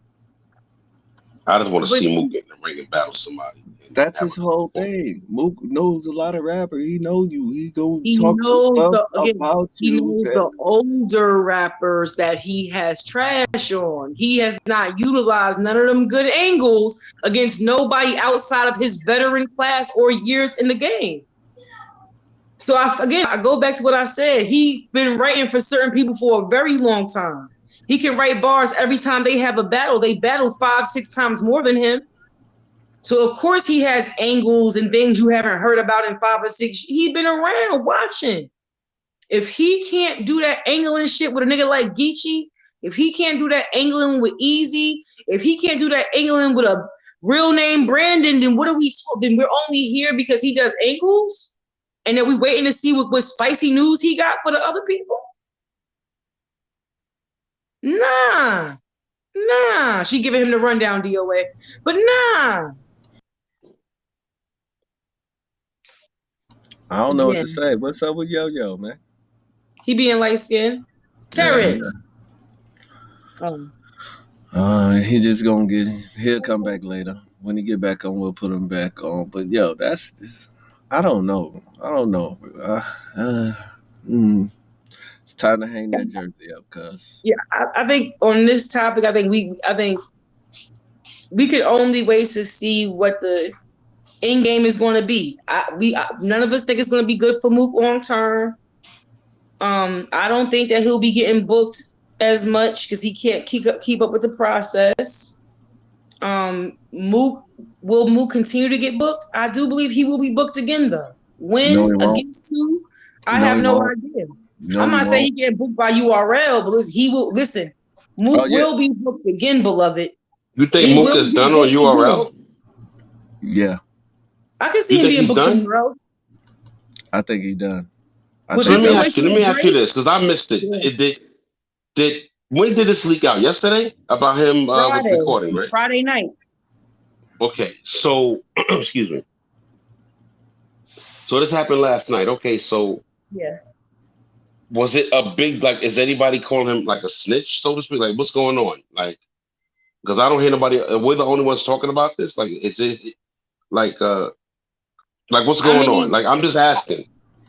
I just want to see Mook get in the ring and battle somebody. That's his whole thing. Mook knows a lot of rappers. He knows you. He go talk some stuff about you. He knows the older rappers that he has trash on. He has not utilized none of them good angles against nobody outside of his veteran class or years in the game. So I go back to what I said. He's been writing for certain people for a very long time. He can write bars every time they have a battle. They battle 5-6 times more than him. So of course he has angles and things you haven't heard about in 5 or 6. He's been around watching. If he can't do that angling shit with a nigga like Geechee, if he can't do that angling with Easy, if he can't do that angling with a real name Brandon, then what are we? Then we're only here because he does angles, and then we waiting to see what spicy news he got for the other people. Nah. She giving him the rundown, DOA, but nah. I don't know what to say. What's up with Yo-Yo, man? He being light skinned. Terrence. Yeah. He just gonna he'll come back later. When he get back on, we'll put him back on. But yo, that's just, I don't know. Uh, mm, it's time to hang that jersey up, cuz. Yeah, I think on this topic, I think we could only wait to see what the end game is going to be. None of us think it's going to be good for Mook long term. I don't think that he'll be getting booked as much because he can't keep up with the process. Mook will Mook continue to get booked? I do believe he will be booked again though. No, When he won't. against who? I No, have he no won't. idea. No, I'm he not saying won't. he getting booked by URL, but listen, he will listen. Oh Mook yeah, will be booked again, beloved. You think He Mook will is be done on booked again. URL? yeah. I can see You him think being he's booked done? somewhere else. I think he done. I With So think let this me that ask you. situation Let with me ask you Drake, this because I missed it. yeah, It did. When did this leak out? Yesterday about him with recording, right? Friday night. Okay. So excuse me. So this happened last night. Okay. So Yeah. was it a big like? Is anybody calling him like a snitch, so to speak? Like what's going on? Like because I don't hear nobody. We're the only ones talking about this. Like is it like like what's I going on? mean, Like I'm just asking.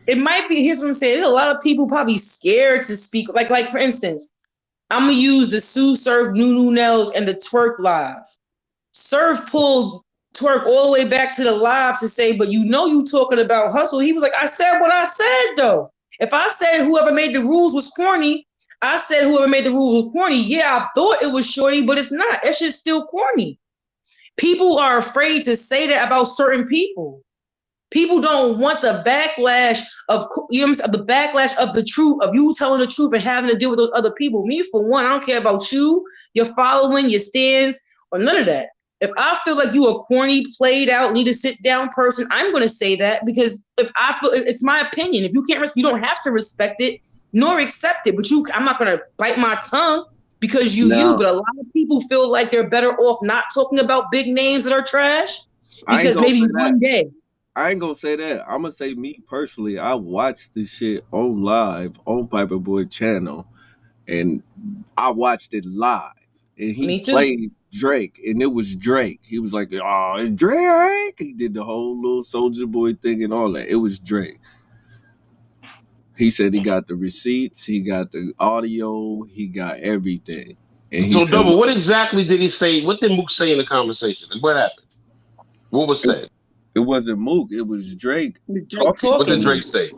it might be. Here's what I'm saying. There's a lot of people probably scared to speak. Like for instance, I'm gonna use the Sue Surf Nunu Nels and the Twerk live. Surf pulled Twerk all the way back to the live to say, but you talking about hustle. He was like, I said what I said though. If I said whoever made the rules was corny, I said whoever made the rules was corny. Yeah, I thought it was shorty, but it's not. That shit's still corny. People are afraid to say that about certain people. People don't want the backlash of the backlash of the truth of you telling the truth and having to deal with those other people. Me, for one, I don't care about you, your following, your stands, or none of that. If I feel like you a corny, played out, need to sit down person, I'm going to say that because if I feel it's my opinion. If you can't, you don't have to respect it nor accept it. But I'm not going to bite my tongue because you. now. But a lot of people feel like they're better off not talking about big names that are trash I ain't because gonna maybe say that. one day. I ain't gonna say that. I'm gonna say me personally. I watched this shit on live on Piper Boy channel, and I watched it live. And he Me too. played Drake, and it was Drake. He was like, "Oh, it's Drake." He did the whole little Soldier Boy thing and all that. It was Drake. He said he got the receipts, he got the audio, he got everything, and he So said double. What exactly did he say? What did Mook say in the conversation? Like, what happened? What was it, said? it wasn't Mook, it was Drake Drake talking What to did talking. Drake Mook. say?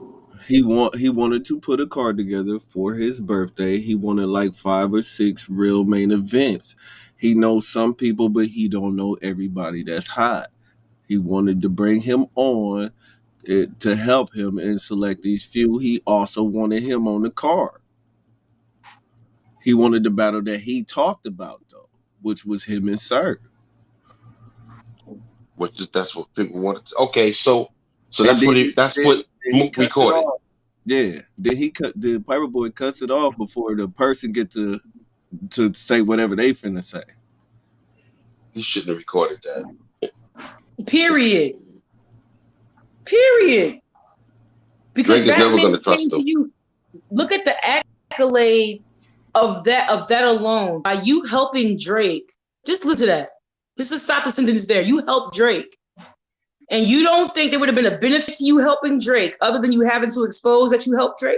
He wanted to put a card together for his birthday. He wanted like 5 or 6 real main events. He knows some people, but he don't know everybody that's hot. He wanted to bring him on to help him and select these few. He also wanted him on the card. He wanted the battle that he talked about though, which was him and Sir. Which is that's what people wanted. Okay, so And that's then what he that's then, what then he Mook cuts it recorded. off. Yeah. Then the Piper Boy cuts it off before the person get to say whatever they finna say. He shouldn't have recorded that. Period. Period. Because Drake is that never man going to came trust to him. you. Look at the accolade of that alone. By you helping Drake, just listen to that. Just to stop the sentence there. You helped Drake. And you don't think there would have been a benefit to you helping Drake other than you having to expose that you helped Drake?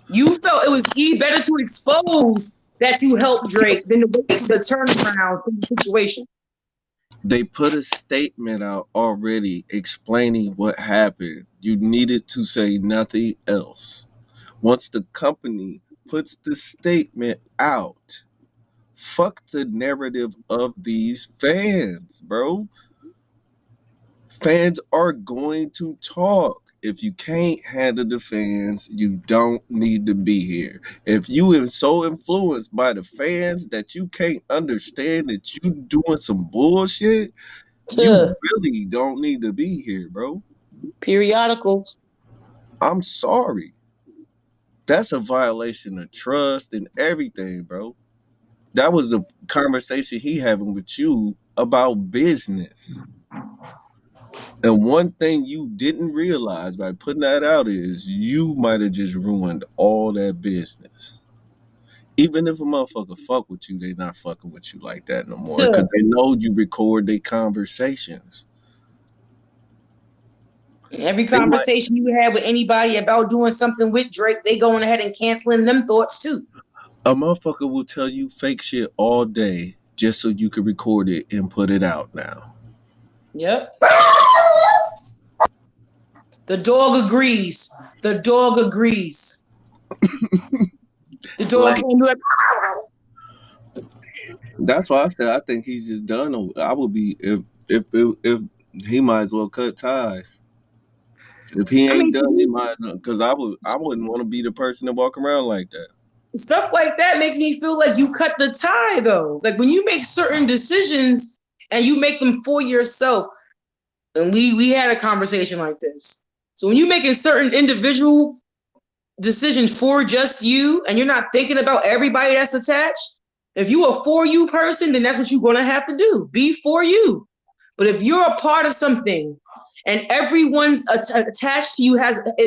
You felt it was better to expose that you helped Drake than to wait for the turnaround from the situation. They put a statement out already explaining what happened. You needed to say nothing else. Once the company puts the statement out, fuck the narrative of these fans, bro. Fans are going to talk. If you can't handle the fans, you don't need to be here. If you are so influenced by the fans that you can't understand that you doing some bullshit, you really don't need to be here, bro. Periodicals. I'm sorry. That's a violation of trust and everything, bro. That was a conversation he having with you about business. And one thing you didn't realize by putting that out is you might have just ruined all that business. Even if a motherfucker fuck with you, they not fucking with you like that no more because So they know you record their conversations. every They might conversation you had with anybody about doing something with Drake, they going ahead and canceling them thoughts too. a motherfucker will tell you fake shit all day just so you can record it and put it out now. Yep. The dog agrees. The dog agrees. The dog Like came to it. that's why I said I think he's just done. I would be if he might as well cut ties. If he I ain't mean, to done, he me, might because I wouldn't want to be the person to walk around like that. stuff like that makes me feel like you cut the tie though. Like when you make certain decisions and you make them for yourself. And we had a conversation like this. So when you making certain individual decisions for just you and you're not thinking about everybody that's attached, if you a for you person, then that's what you're gonna have to do. Be for you. But if you're a part of something and everyone's attached to you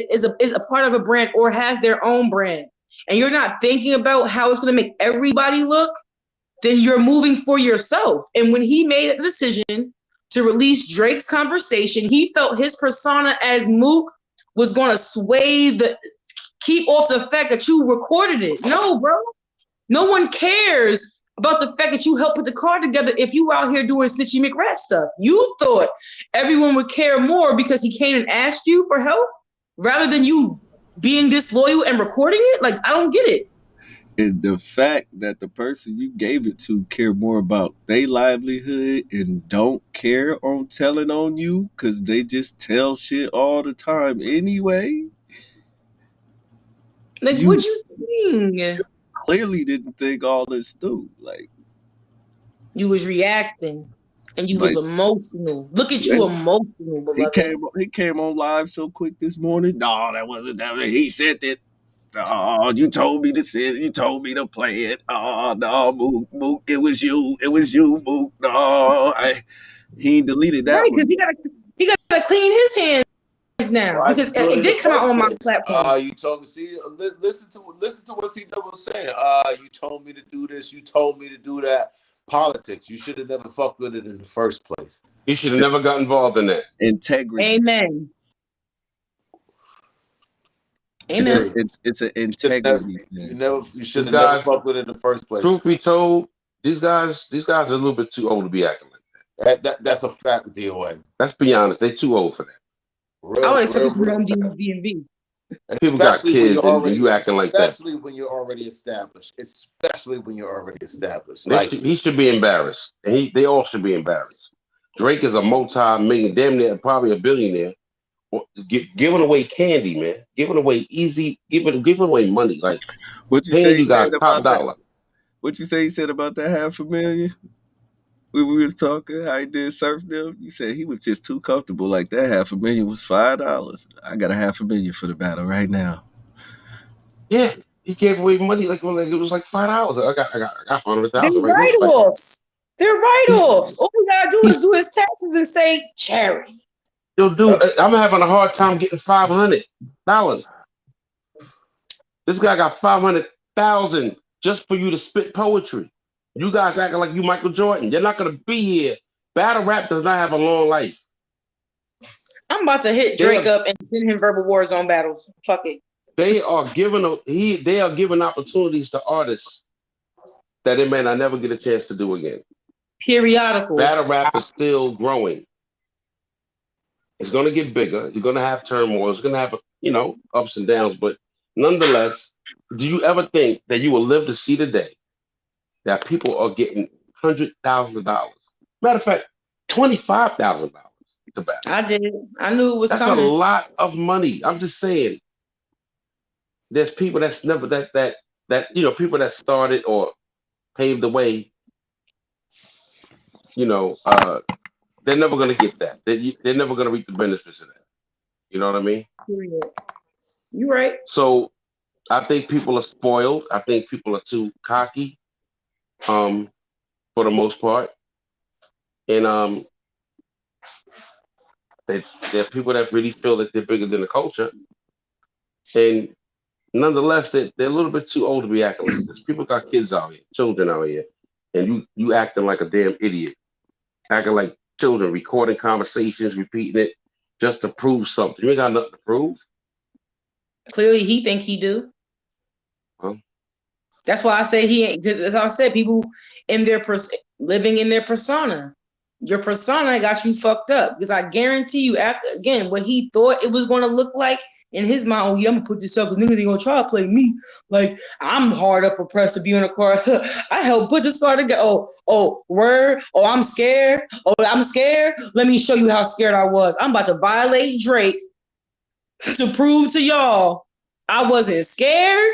is a part of a brand or has their own brand, and you're not thinking about how it's gonna make everybody look, then you're moving for yourself. And when he made a decision to release Drake's conversation, he felt his persona as Mook was going to keep off the fact that you recorded it. No, bro. No one cares about the fact that you helped put the car together if you out here doing Snitchy McRat stuff. You thought everyone would care more because he came and asked you for help rather than you being disloyal and recording it? Like, I don't get it. And the fact that the person you gave it to care more about their livelihood and don't care on telling on you because they just tell shit all the time anyway. Like, You what you mean? clearly didn't think all this through. You was reacting and you was Like emotional. Look at you emotional, beloved. he came on live so quick this morning. No, that wasn't that. He said that. Oh, you told me to say it. You told me to play it. Oh no, Mook, Mook, it was you. It was you, Mook. No, he deleted that Right, because one. he gotta clean his hands now Why because you do it it in the did come out first on my place? platform. You told me. See, listen to what C was saying. You told me to do this. You told me to do that. Politics. You should have never fucked with it in the first place. He should have never got involved in that. Integrity. Amen. It's a Amen. Period. it's an You should never. integrity thing. You should These have never guys, fucked with it in the first place. truth be told, these guys are a little bit too old to be acting like that. That's a fact, DOA. Let's be honest, they too old for that. I would Real, expect real, this from real. home DMV. People got Especially when kids you're and already, you acting like that. especially when you're already established. Especially when you're already established. He should be embarrassed, and they all should be embarrassed. Drake is a multi-million, damn near probably a billionaire, giving away candy, man, giving away giving away money, like What you paying say he you said guys top about that? dollar. What you say he said about that 500,000? When we was talking, how he did surf them, you said he was just too comfortable. Like that 500,000 was $5. I got a 500,000 for the battle right now. Yeah, he gave away money like it was like $5. I got They're 100,000 right here. Like write-offs. They're he's write-offs. All you gotta do is he's do his taxes and say charity. yo, dude, I'm having a hard time getting $500. This guy got 500,000 just for you to spit poetry. You guys acting like you Michael Jordan. You're not gonna be here. Battle rap does not have a long life. I'm about to hit They Drake are up and send him verbal war zone battles. Fuck it. they are giving opportunities to artists that they may not never get a chance to do again. Battle Periodicals. rap is still growing. It's gonna get bigger. You're gonna have turmoil. It's gonna have ups and downs, but nonetheless, do you ever think that you will live to see the day that people are getting $100,000? Matter of fact, $25,000 to battle. I did. I knew it was That's a coming. lot of money. I'm just saying. There's people that's never people that started or paved the way. They're never gonna get that. They're never gonna reap the benefits of that. You know what I mean? Period. You right. So I think people are spoiled. I think people are too cocky, for the most part, and there are people that really feel that they're bigger than the culture, and nonetheless, they're a little bit too old to be acting like this. People got kids out here, children out here, and you acting like a damn idiot, acting like children, recording conversations, repeating it just to prove something. You ain't got nothing to prove. Clearly, he think he do. Huh? That's why I say he ain't. Because as I said, people in their living in their persona. Your persona got you fucked up. Because I guarantee you, after again, what he thought it was going to look like in his mind. Oh yeah, I'm gonna put this up because niggas ain't gonna try to play me. Like I'm hard up oppressed to be on a car. I helped put this car together. Oh, word. Oh, I'm scared. Oh, I'm scared. Let me show you how scared I was. I'm about to violate Drake to prove to y'all I wasn't scared.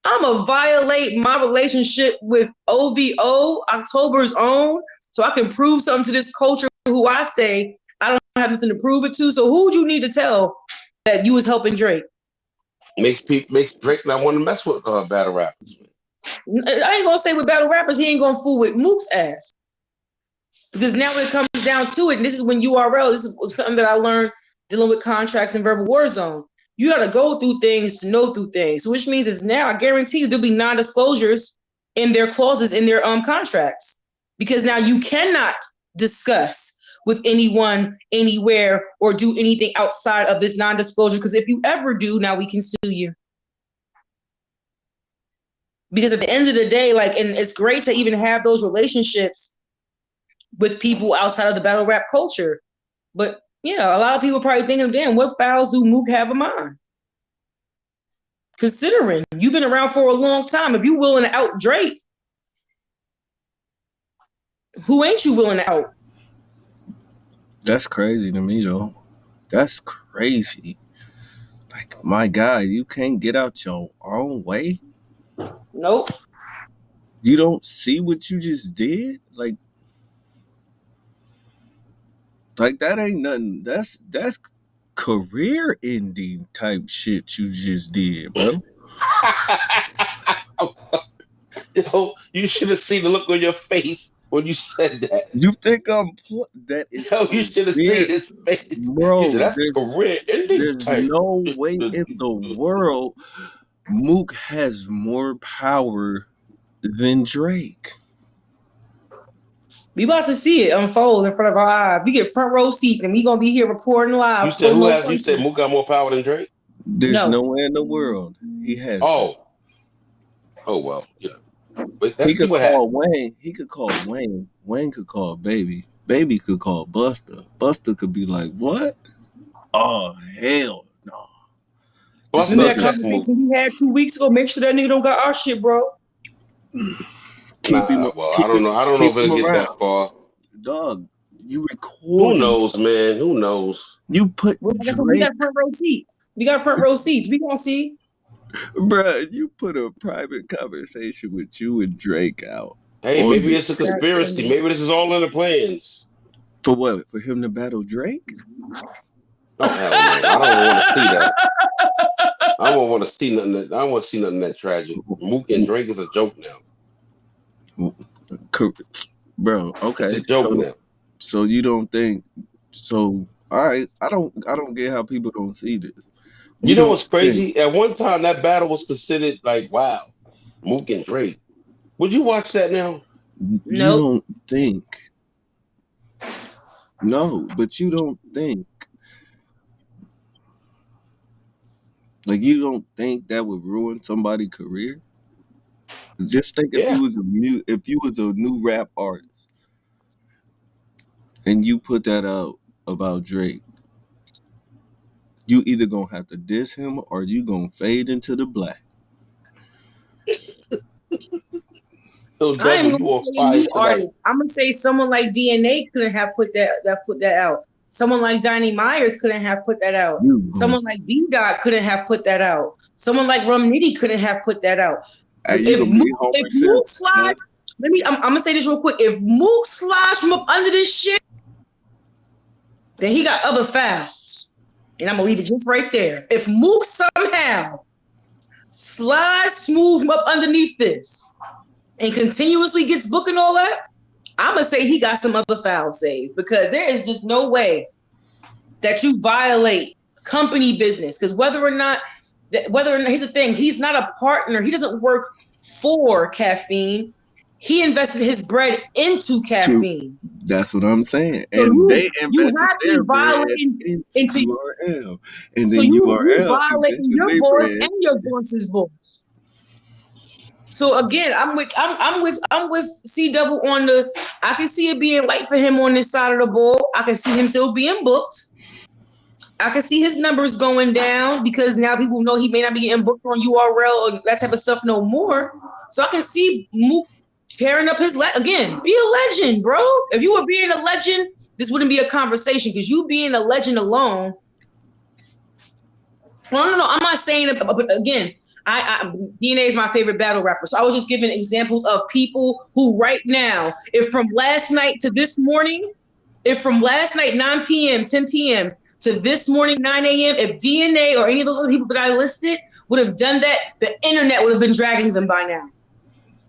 I'm gonna violate my relationship with OVO, October's Own, so I can prove something to this culture who I say I don't have nothing to prove it to. So who would you need to tell that you was helping Drake? Makes Drake not want to mess with battle rappers. I ain't gonna say with battle rappers, he ain't gonna fool with Mook's ass. Because now when it comes down to it, and this is when URL, this is something that I learned dealing with contracts and verbal war zone. You got to go through things to know through things. So which means is now I guarantee you there'll be non-disclosures in their clauses in their contracts. Because now you cannot discuss with anyone, anywhere, or do anything outside of this non-disclosure. Because if you ever do, now we can sue you. Because at the end of the day, like, and it's great to even have those relationships with people outside of the battle rap culture. But yeah, a lot of people probably thinking, damn, what fouls do Mook have in mind? Considering you've been around for a long time, if you're willing to out Drake, who ain't you willing to out? That's crazy to me, though. That's crazy. Like, my guy, you can't get out your own way? Nope. You don't see what you just did? Like that ain't nothing. That's career ending type shit you just did, bro. Yo, you should have seen the look on your face when you said that. You think that is Yo, you should have career, seen his face. You said bro? that's career ending There's type. no way in the world Mook has more power than Drake. We about to see it unfold in front of our eyes. We get front row seats and we gonna be here reporting live. You said who no has? You said punches. Mook got more power than Drake? There's No. no way in the world he has that. Oh, oh well, you know. But He let's see could what call happens. Wayne. He could call Wayne. Wayne could call Baby. Baby could call Buster. Buster could be like, "What? Oh hell no!" This Buster Remember that check nigga Mook. conversation we had 2 weeks ago? Make sure that nigga don't got our shit, bro. keep him, Nah, well, I keep don't him, know. I don't know keep if him it'll get around, that far. dog. You Who recording? knows, man? Who knows? You put Well, like I said, we Drake, got front row seats. We got front row seats. We gonna see. bruh. You put a private conversation with you and Drake out Hey, on maybe the it's a conspiracy. Maybe this is all in the plans. for what? For him to battle Drake? Oh hell no! I don't want to see that. I don't want to see nothing. I don't want to see nothing that tragic. Mook and Drake is a joke now. Bro, It's okay. a joke now. So you don't think so? All right, I don't get how people don't see this. You You know don't what's think crazy? At one time, that battle was considered like, wow, Mook and Drake. Would you watch that now? you Nope. don't think no, but you don't think like you don't think that would ruin somebody's career. Just think if Yeah. you was a new rap artist and you put that out about Drake, you either gonna have to diss him or you gonna fade into the black. So I am double, gonna you on say fire new tonight. artist. I'm gonna say someone like DNA couldn't have put that out. Someone like Donnie Myers couldn't have put that out. You gonna Someone like B Dot couldn't have put that out. Someone like Rum Nitty couldn't have put that out. Hey, you gonna be If Homer Mook Simpson, huh? slides, I'm gonna say this real quick. If Mook slides from up under this shit, then he got other fouls. And I'm gonna leave it just right there. If Mook somehow slides smooth from up underneath this and continuously gets booked and all that, I'm gonna say he got some other fouls saved, because there is just no way that you violate company business. Because whether or not, and I'm gonna say this real quick, if Mook slides from up under this shit, then he got other fouls. And I'm gonna leave it just right there. If Mook somehow slides smooth from up underneath this and continuously gets booked and all that, I'm gonna say he got some other fouls saved, because there is just no way whether or not, here's the thing, he's not a partner. He doesn't work for caffeine. He invested his bread into caffeine. That's what I'm saying. So And they you invested have their me bread violating into into. URL. And So then you URL violating invested your their boss bread. and your boss's boss. So again, I'm with C double on the. I can see it being light for him on this side of the ball. I can see him still being booked. I can see his numbers going down because now people know he may not be getting booked on URL or that type of stuff no more. So I can see Mook tearing up his again. Be a legend, bro. If you were being a legend, this wouldn't be a conversation because you being a legend alone. Well, no. I'm not saying it, but again, DNA is my favorite battle rapper. So I was just giving examples of people who right now, if from last night to this morning, if from last night 9 p.m., 10 p.m. to this morning 9 a.m., if DNA or any of those other people that I listed would have done that, the internet would have been dragging them by now.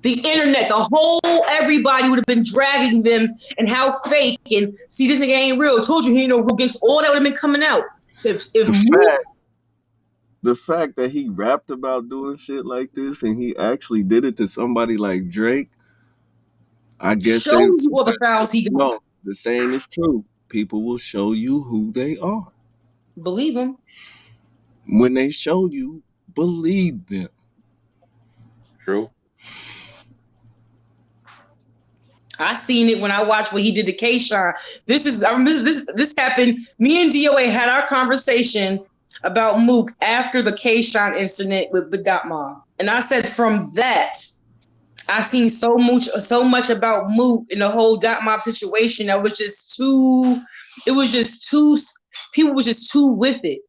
The internet, the whole everybody would have been dragging them and how fake and see this nigga ain't real. Told you he ain't no real gangster. All that would have been coming out. So if The fact that he rapped about doing shit like this and he actually did it to somebody like Drake, I guess they shows you all the fouls he got. no. The saying is true. People will show you who they are. Believe him. When they show you, believe them. True. I seen it when I watched what he did to K-Shine. This happened. Me and DOA had our conversation about Mook after the K-Shine incident with Dot Mom. And I said from that, I seen so much about Mook in the whole Dot Mob situation that was just too, people was just too with it.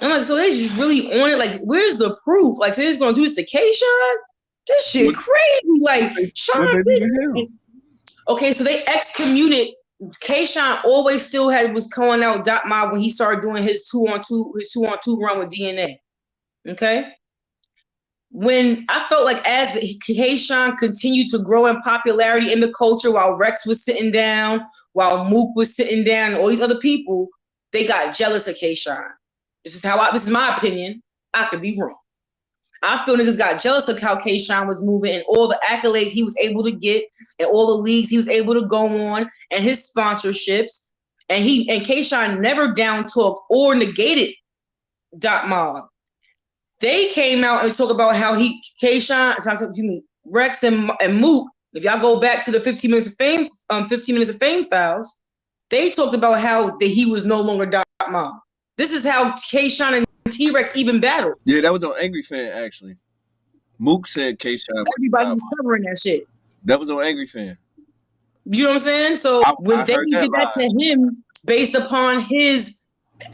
I'm like, so they just really on it. Like, where's the proof? Like, so they're just gonna do this to K-Shine? This shit crazy. Like, Sean did. Okay, so they excommunicated. K-Shine always still was calling out Dot Mob when he started doing his 2-on-2 run with DNA. Okay. When I felt like as K-Shine continued to grow in popularity in the culture while Rex was sitting down, while Mook was sitting down, and all these other people, they got jealous of K-Shine. This is my opinion. I could be wrong. I feel niggas got jealous of how K-Shine was moving and all the accolades he was able to get and all the leagues he was able to go on and his sponsorships. And K-Shine never down talked or negated Dot Mob. They came out and talk about how Rex and Mook, if y'all go back to the 15 minutes of fame files, they talked about how he was no longer Dot Mob. This is how K-Shine and T-Rex even battled. Yeah, that was on Angry Fan, actually. Mook said K-Shine. Everybody was covering that shit. That was on Angry Fan. You know what I'm saying? So when they did that to him based upon his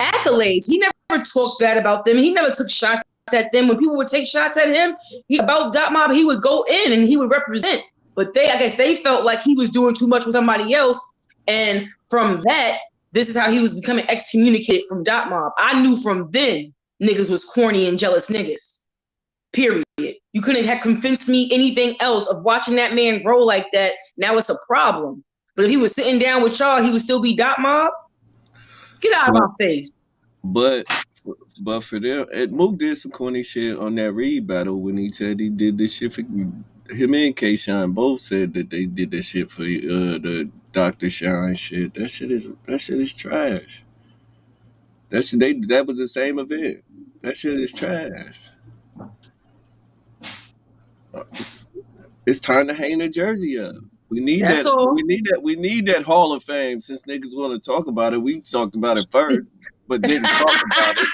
accolades, he never talked bad about them. He never took shots at them. When people would take shots at him, about Dot Mob, he would go in and he would represent. But I guess they felt like he was doing too much with somebody else. And from that, this is how he was becoming excommunicated from Dot Mob. I knew from then niggas was corny and jealous niggas. Period. You couldn't have convinced me anything else of watching that man grow like that. Now it's a problem. But if he was sitting down with y'all, he would still be Dot Mob. Get out of my face. But for them, Mook did some corny shit on that Reed battle when he said he did this shit for him and K-Shine both said that they did this shit for the Dr. Shine shit. That shit is trash. That was the same event. That shit is trash. It's time to hang the jersey up. We need That's that. all. We need that Hall of Fame. Since niggas want to talk about it, we talked about it first, but didn't talk about it.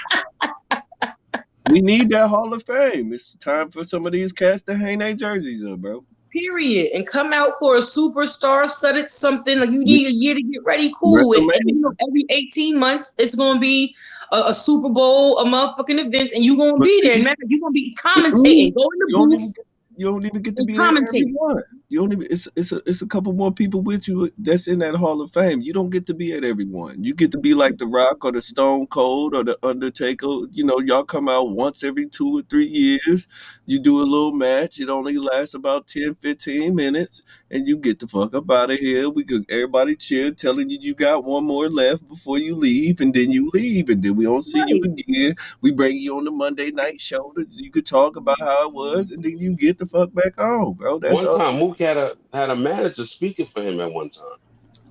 We need that Hall of Fame. It's time for some of these cats to hang their jerseys up, bro. Period. And come out for a superstar studded something. Like you need a year to get ready. Cool. And every 18 months, it's gonna be a Super Bowl, a motherfucking event, and you're gonna be there. Man, you're gonna be commentating. Go in the booth. You don't even get to They be at every commentate. one. You don't even. It's a couple more people with you that's in that Hall of Fame. You don't get to be at every one. You get to be like the Rock or the Stone Cold or the Undertaker. You know, y'all come out once every 2 or 3 years. You do a little match. It only lasts about 10, 15 minutes, and you get the fuck up out of here. We could everybody cheer, telling you got one more left before you leave, and then you leave, and then we don't see you Right. again. We bring you on the Monday night show that you could talk about how it was, and then you get the fuck back home, bro. That's One all. time, Mook had a manager speaking for him at one time,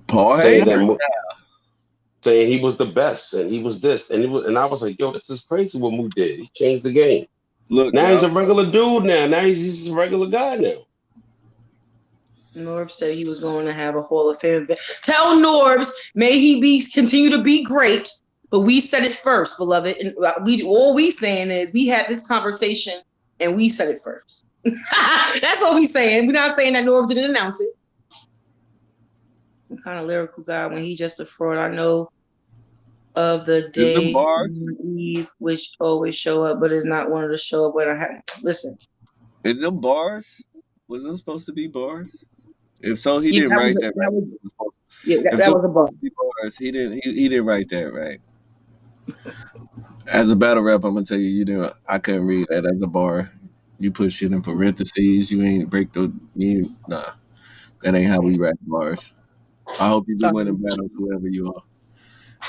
Paul saying that Heyman. saying he was the best and he was this and I was like, yo, this is crazy what Mook did. He changed the game. Look, Now he's y'all. a regular dude. Now he's just a regular guy now. Norbs said he was going to have a Hall of Fame event. Tell Norbs, may he continue to be great. But we said it first, beloved. And all we saying is we had this conversation and we said it first. That's all we saying. We're not saying that Norbs didn't announce it. I'm kind of lyrical guy when he just a fraud. I know of the Is them day bars? Eve, which always show up, but is not one of the show up when I have. Listen. Is them bars? Was them supposed to be bars? If so, he Yeah, didn't write that right. If that them was a bar. supposed to be bars, he didn't write that right. As a battle rap, I'm gonna tell you, I couldn't read that as a bar. You put shit in parentheses. You ain't break nah. That ain't how we rap bars. I hope you be Sorry. winning battles, whoever you are.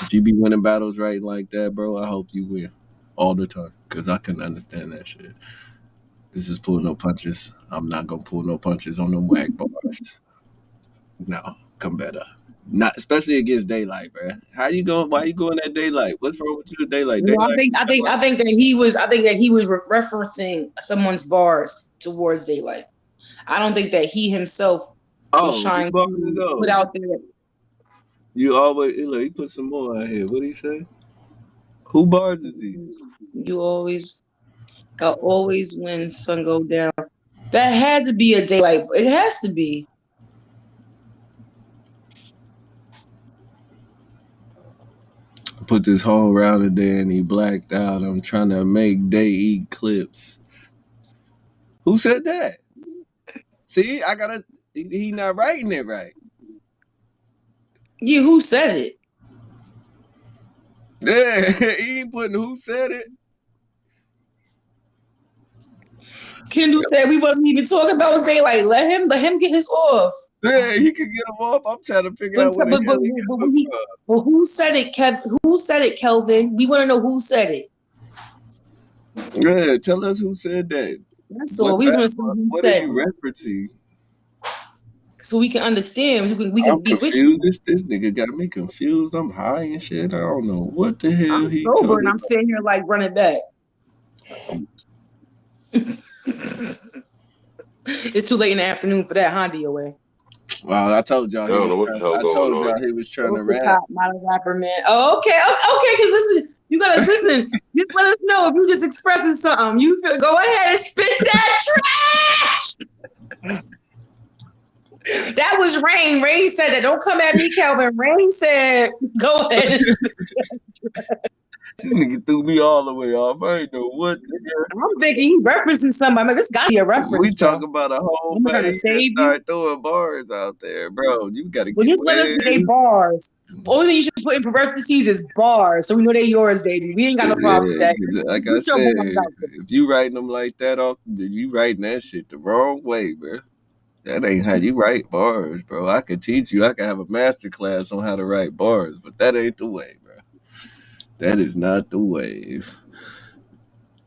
If you be winning battles right like that, bro, I hope you win all the time. Cause I couldn't understand that shit. This is pull no punches. I'm not gonna pull no punches on them whack bars. No, come better. Not especially against Daylight, bro. How you going? Why you going at Daylight? What's wrong with you at Daylight? No, Daylight. I think that he was referencing someone's bars towards Daylight. I don't think that he himself was Oh, who trying bars is to put those? out there. You always look. He put some more out here. What did he say? Who bars is these? You always, I always when sun go down. That had to be a Daylight. It has to be. Put this whole round in there and he blacked out. I'm trying to make Day eat clips. Who said that? See, I gotta. He not writing it right. Yeah, who said it? Yeah, he ain't putting who said it. Kendall said we wasn't even talking about Daylight. Let him get his off. Yeah, he could get him off. I'm trying to figure out where the hell he coming from. But who said it, Kev? Who said it, Kelvin? We want to know who said it. Yeah, tell us who said that. That's all. We just want to see who What are said you it, referencing? so we can understand. We can I'm be with confused. you. This nigga got me confused. I'm high and shit. I don't know what the hell I'm he sober told and me. I'm sitting here like running back. It's too late in the afternoon for that, huh, DOA? Well, I told y'all I don't know what the hell going on. he was trying to Off the rap. top, not a rapper, man. Oh, okay, okay. Because listen, you gotta listen. Just let us know if you're just expressing something. You feel, go ahead and spit that trash. That was Rain. Rain said that. Don't come at me, Kelvin. Rain said, go ahead and spit that trash. This nigga threw me all the way off. I ain't know what the hell. I'm thinking he referencing somebody. This got to be a reference, We talk bro. about a whole I'm trying to man and save you. start throwing bars out there, bro. You gotta Well, get just let us know they bars. Only thing you should put in parentheses is bars, so we know they're yours, baby. We ain't got no problem with that. Yeah, like I Get your said, bars out there. if you writing them like that off, you writing that shit the wrong way, bro. That ain't how you write bars, bro. I could teach you. I could have a master class on how to write bars, but that ain't the way, bro. That is not the way.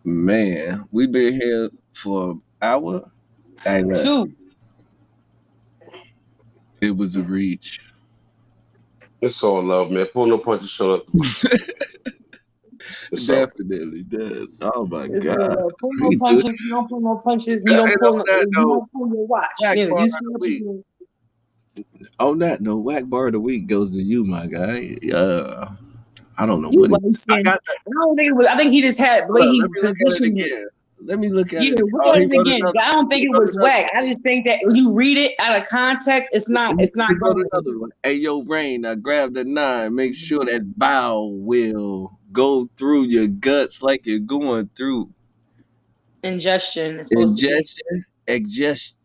Man, we been here for an hour. Hey, look, 2. it was a reach. It's all love, man. Pull no punches, show up. Definitely did. Oh my It's god. pull no We do. punches. You don't pull no punches. And You don't pull. on that You note, don't pull your watch. whack Yeah, bar you of see the what week. you do. On that note, whack bar of the week goes to you, my guy. I don't know You what it is. I listen. got I don't think it was. I think he just had the Hold way on, he let me look at it positioned it. again. Let me look at Yeah, it. look Oh, at he it wrote again. another I don't one. think He it wrote was another whack. I just think that when you read it out of context, it's not one. He wrote going. another one. Hey, yo, Rain, now grab the 9. Make sure that bow will go through your guts like you're going through Ingestion is supposed to be. ingestion Exist.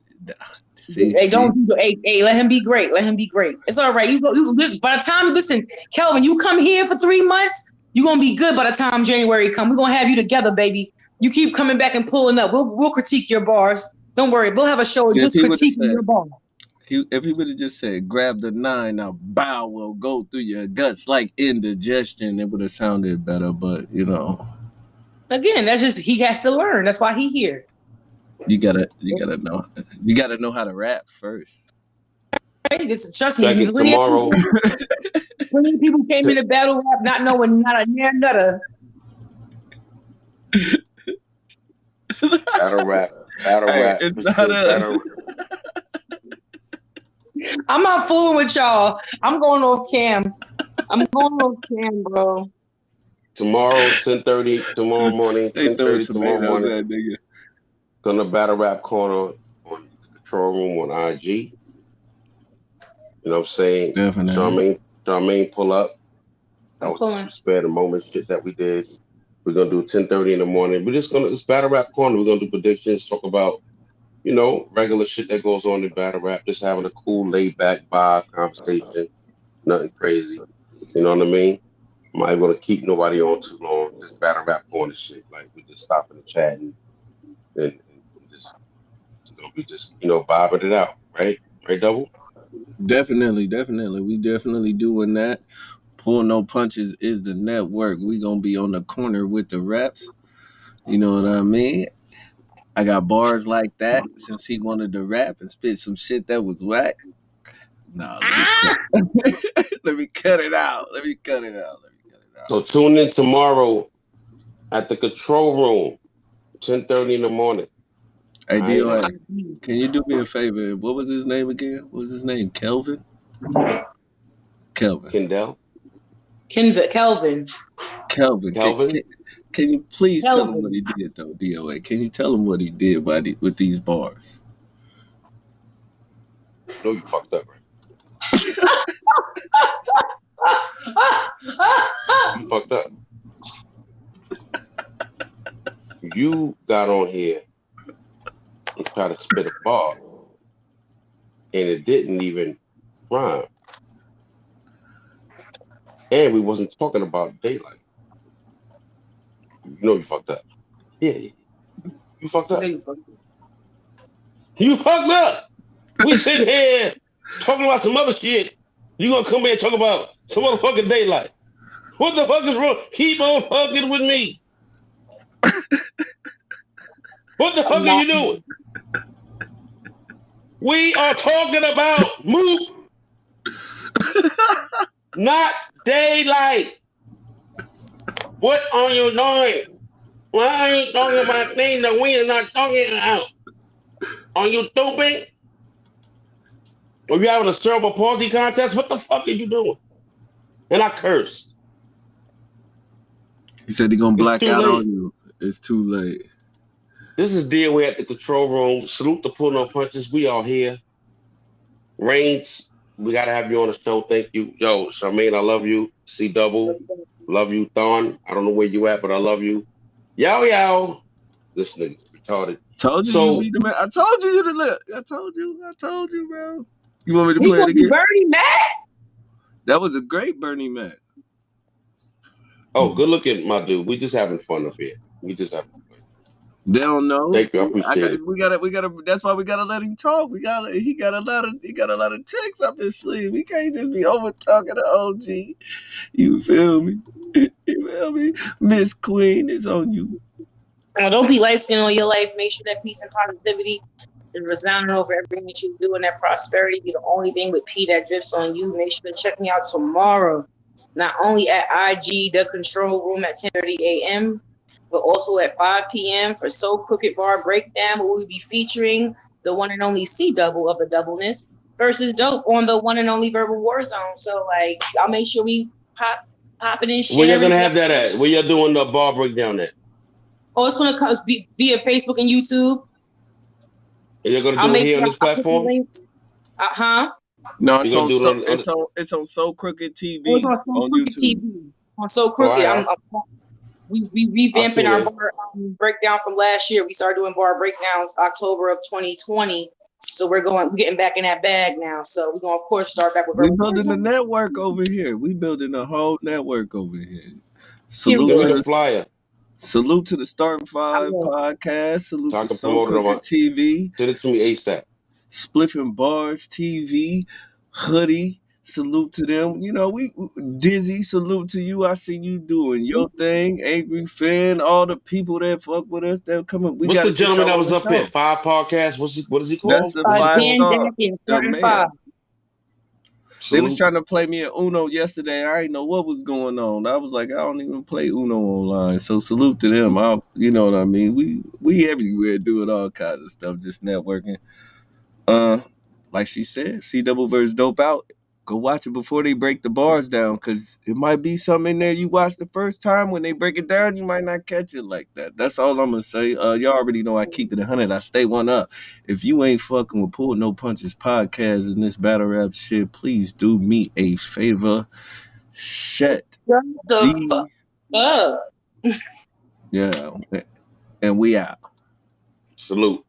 See, Hey, don't do. Hey, let him be great. Let him be great. It's all right. You go. You listen. By the time, listen, Kelvin, you come here for 3 months, you're gonna be good. By the time January come, we're gonna have you together, baby. You keep coming back and pulling up. We'll critique your bars. Don't worry. We'll have a show See, just critiquing your bars. if he would have just said, grab the 9, now bow will go through your guts like indigestion, it would have sounded better. But Again, that's just he has to learn. That's why he here. you gotta know how to rap first. Right? Trust me. Second tomorrow. Plenty of people came into battle rap not knowing not a near nutter. Battle rap. It's not a. I'm not fooling with y'all. I'm going off cam. Bro. Tomorrow, 10:30. Tomorrow morning, They throwing 10:30 tomorrow tomatoes morning. at nigga. Gonna battle rap corner on the control room on IG. You know what I'm saying? Definitely. Charmaine pull up. That was some spare the moment shit that we did. We're gonna do 10:30 in the morning. It's battle rap corner. We're gonna do predictions, talk about, regular shit that goes on in battle rap, just having a cool laid back vibe conversation. Nothing crazy. You know what I mean? I'm not able to keep nobody on too long. Just battle rap corner shit. Like we just stopping and chatting and just we just vibing it out, right? Right, Double? Definitely. We definitely doing that. Pull No Punches is the network. We gonna be on the corner with the raps. You know what I mean? I got bars like that since he wanted to rap and spit some shit that was whack. Nah, let me cut it out. So tune in tomorrow at the control room, 10:30 in the morning. Hey, DOA, can you do me a favor? What was his name again? What was his name? Kelvin? Kendall? Kelvin. Can you please tell him what he did, though, DOA? Can you tell him what he did with these bars? No, you fucked up, right? You fucked up. You got on here and tried to spit a bar, and it didn't even rhyme. And we wasn't talking about daylight. You know you fucked up. Yeah. You fucked up. You fucked up. We sitting here talking about some other shit. You gonna come here and talk about some motherfucking daylight. What the fuck is wrong? Keep on fucking with me. What the fuck are you doing? We are talking about Mook. Not daylight. What are you doing? Why are you talking about things that we are not talking about? Are you stupid? Are you having a cerebral palsy contest? What the fuck are you doing? And I cursed. He said he gonna black out on you. It's too late. This is DOA at the control room. Salute the Pull No Punches. We are here. Reigns, we gotta have you on the show. Thank you. Yo, Charmaine, I love you. C Double, love you. Thon, I don't know where you at, but I love you. Yow. This nigga's retarded. Told you you beat him. I told you to live. I told you, bro. You want me to play it again? Bernie Mac? That was a great Bernie Mac. Oh, good looking, my dude. We just having fun up here. We just having fun. They don't know. Thank you. I appreciate it. We gotta. That's why we gotta let him talk. He got a lot of tricks up his sleeve. We can't just be over talking to OG. You feel me? Miss Queen, it's on you. Don't be light skinned all your life. Make sure that peace and positivity is resounding over everything that you do, and that prosperity be the only thing with P that drips on you. Make sure to check me out tomorrow, not only at IG The Control Room at 10:30 a.m., but also at 5 p.m. for So Crooked Bar Breakdown, where we'll be featuring the one and only C Double of the Doubleness versus Dope on the one and only Verbal War Zone. So, I'll make sure we popping in. Where y'all gonna have that at? Where y'all doing the bar breakdown at? Oh, it's gonna come via Facebook and YouTube. And you're gonna do it here on this platform? No, it's on So Crooked TV. It's on YouTube. TV. On So Crooked. Right. We revamping tune our in. bar breakdown from last year. We started doing bar breakdowns October of 2020. So we're getting back in that bag now. So we're gonna of course start back with We verbal building a wisdom. network over here. We building a whole network over here. Period. Salute Send to me the the flyer Starting I Five will. podcast. so Salute I to can Soul promote it on Cooker my. TV. Send it to me ASAP. Spliffing Bars TV, Hoodie. Salute to them. You know, we Dizzy. Salute to you. I see you doing your thing. Angry Finn. All the people that fuck with us. That coming. We What's got the to get gentleman y'all that on was the up here? show. 5 podcasts. What is he That's called? the What's it five called? Dan star. Dakin, The starting man. five. They was Salute. trying to play me at Uno yesterday. I didn't know what was going on. I was like, I don't even play Uno online. So salute to them. You know what I mean. We everywhere doing all kinds of stuff, just networking. Uh, like she said, C double verse dope out. Go watch it before they break the bars down, cause it might be something in there you watch the first time. When they break it down, you might not catch it like that. That's all I'm gonna say. Y'all already know I keep it 100. I stay one up. If you ain't fucking with Pull No Punches podcast and this battle rap shit, please do me a favor. Shut Shut the fuck the up. yeah, and we out. Salute.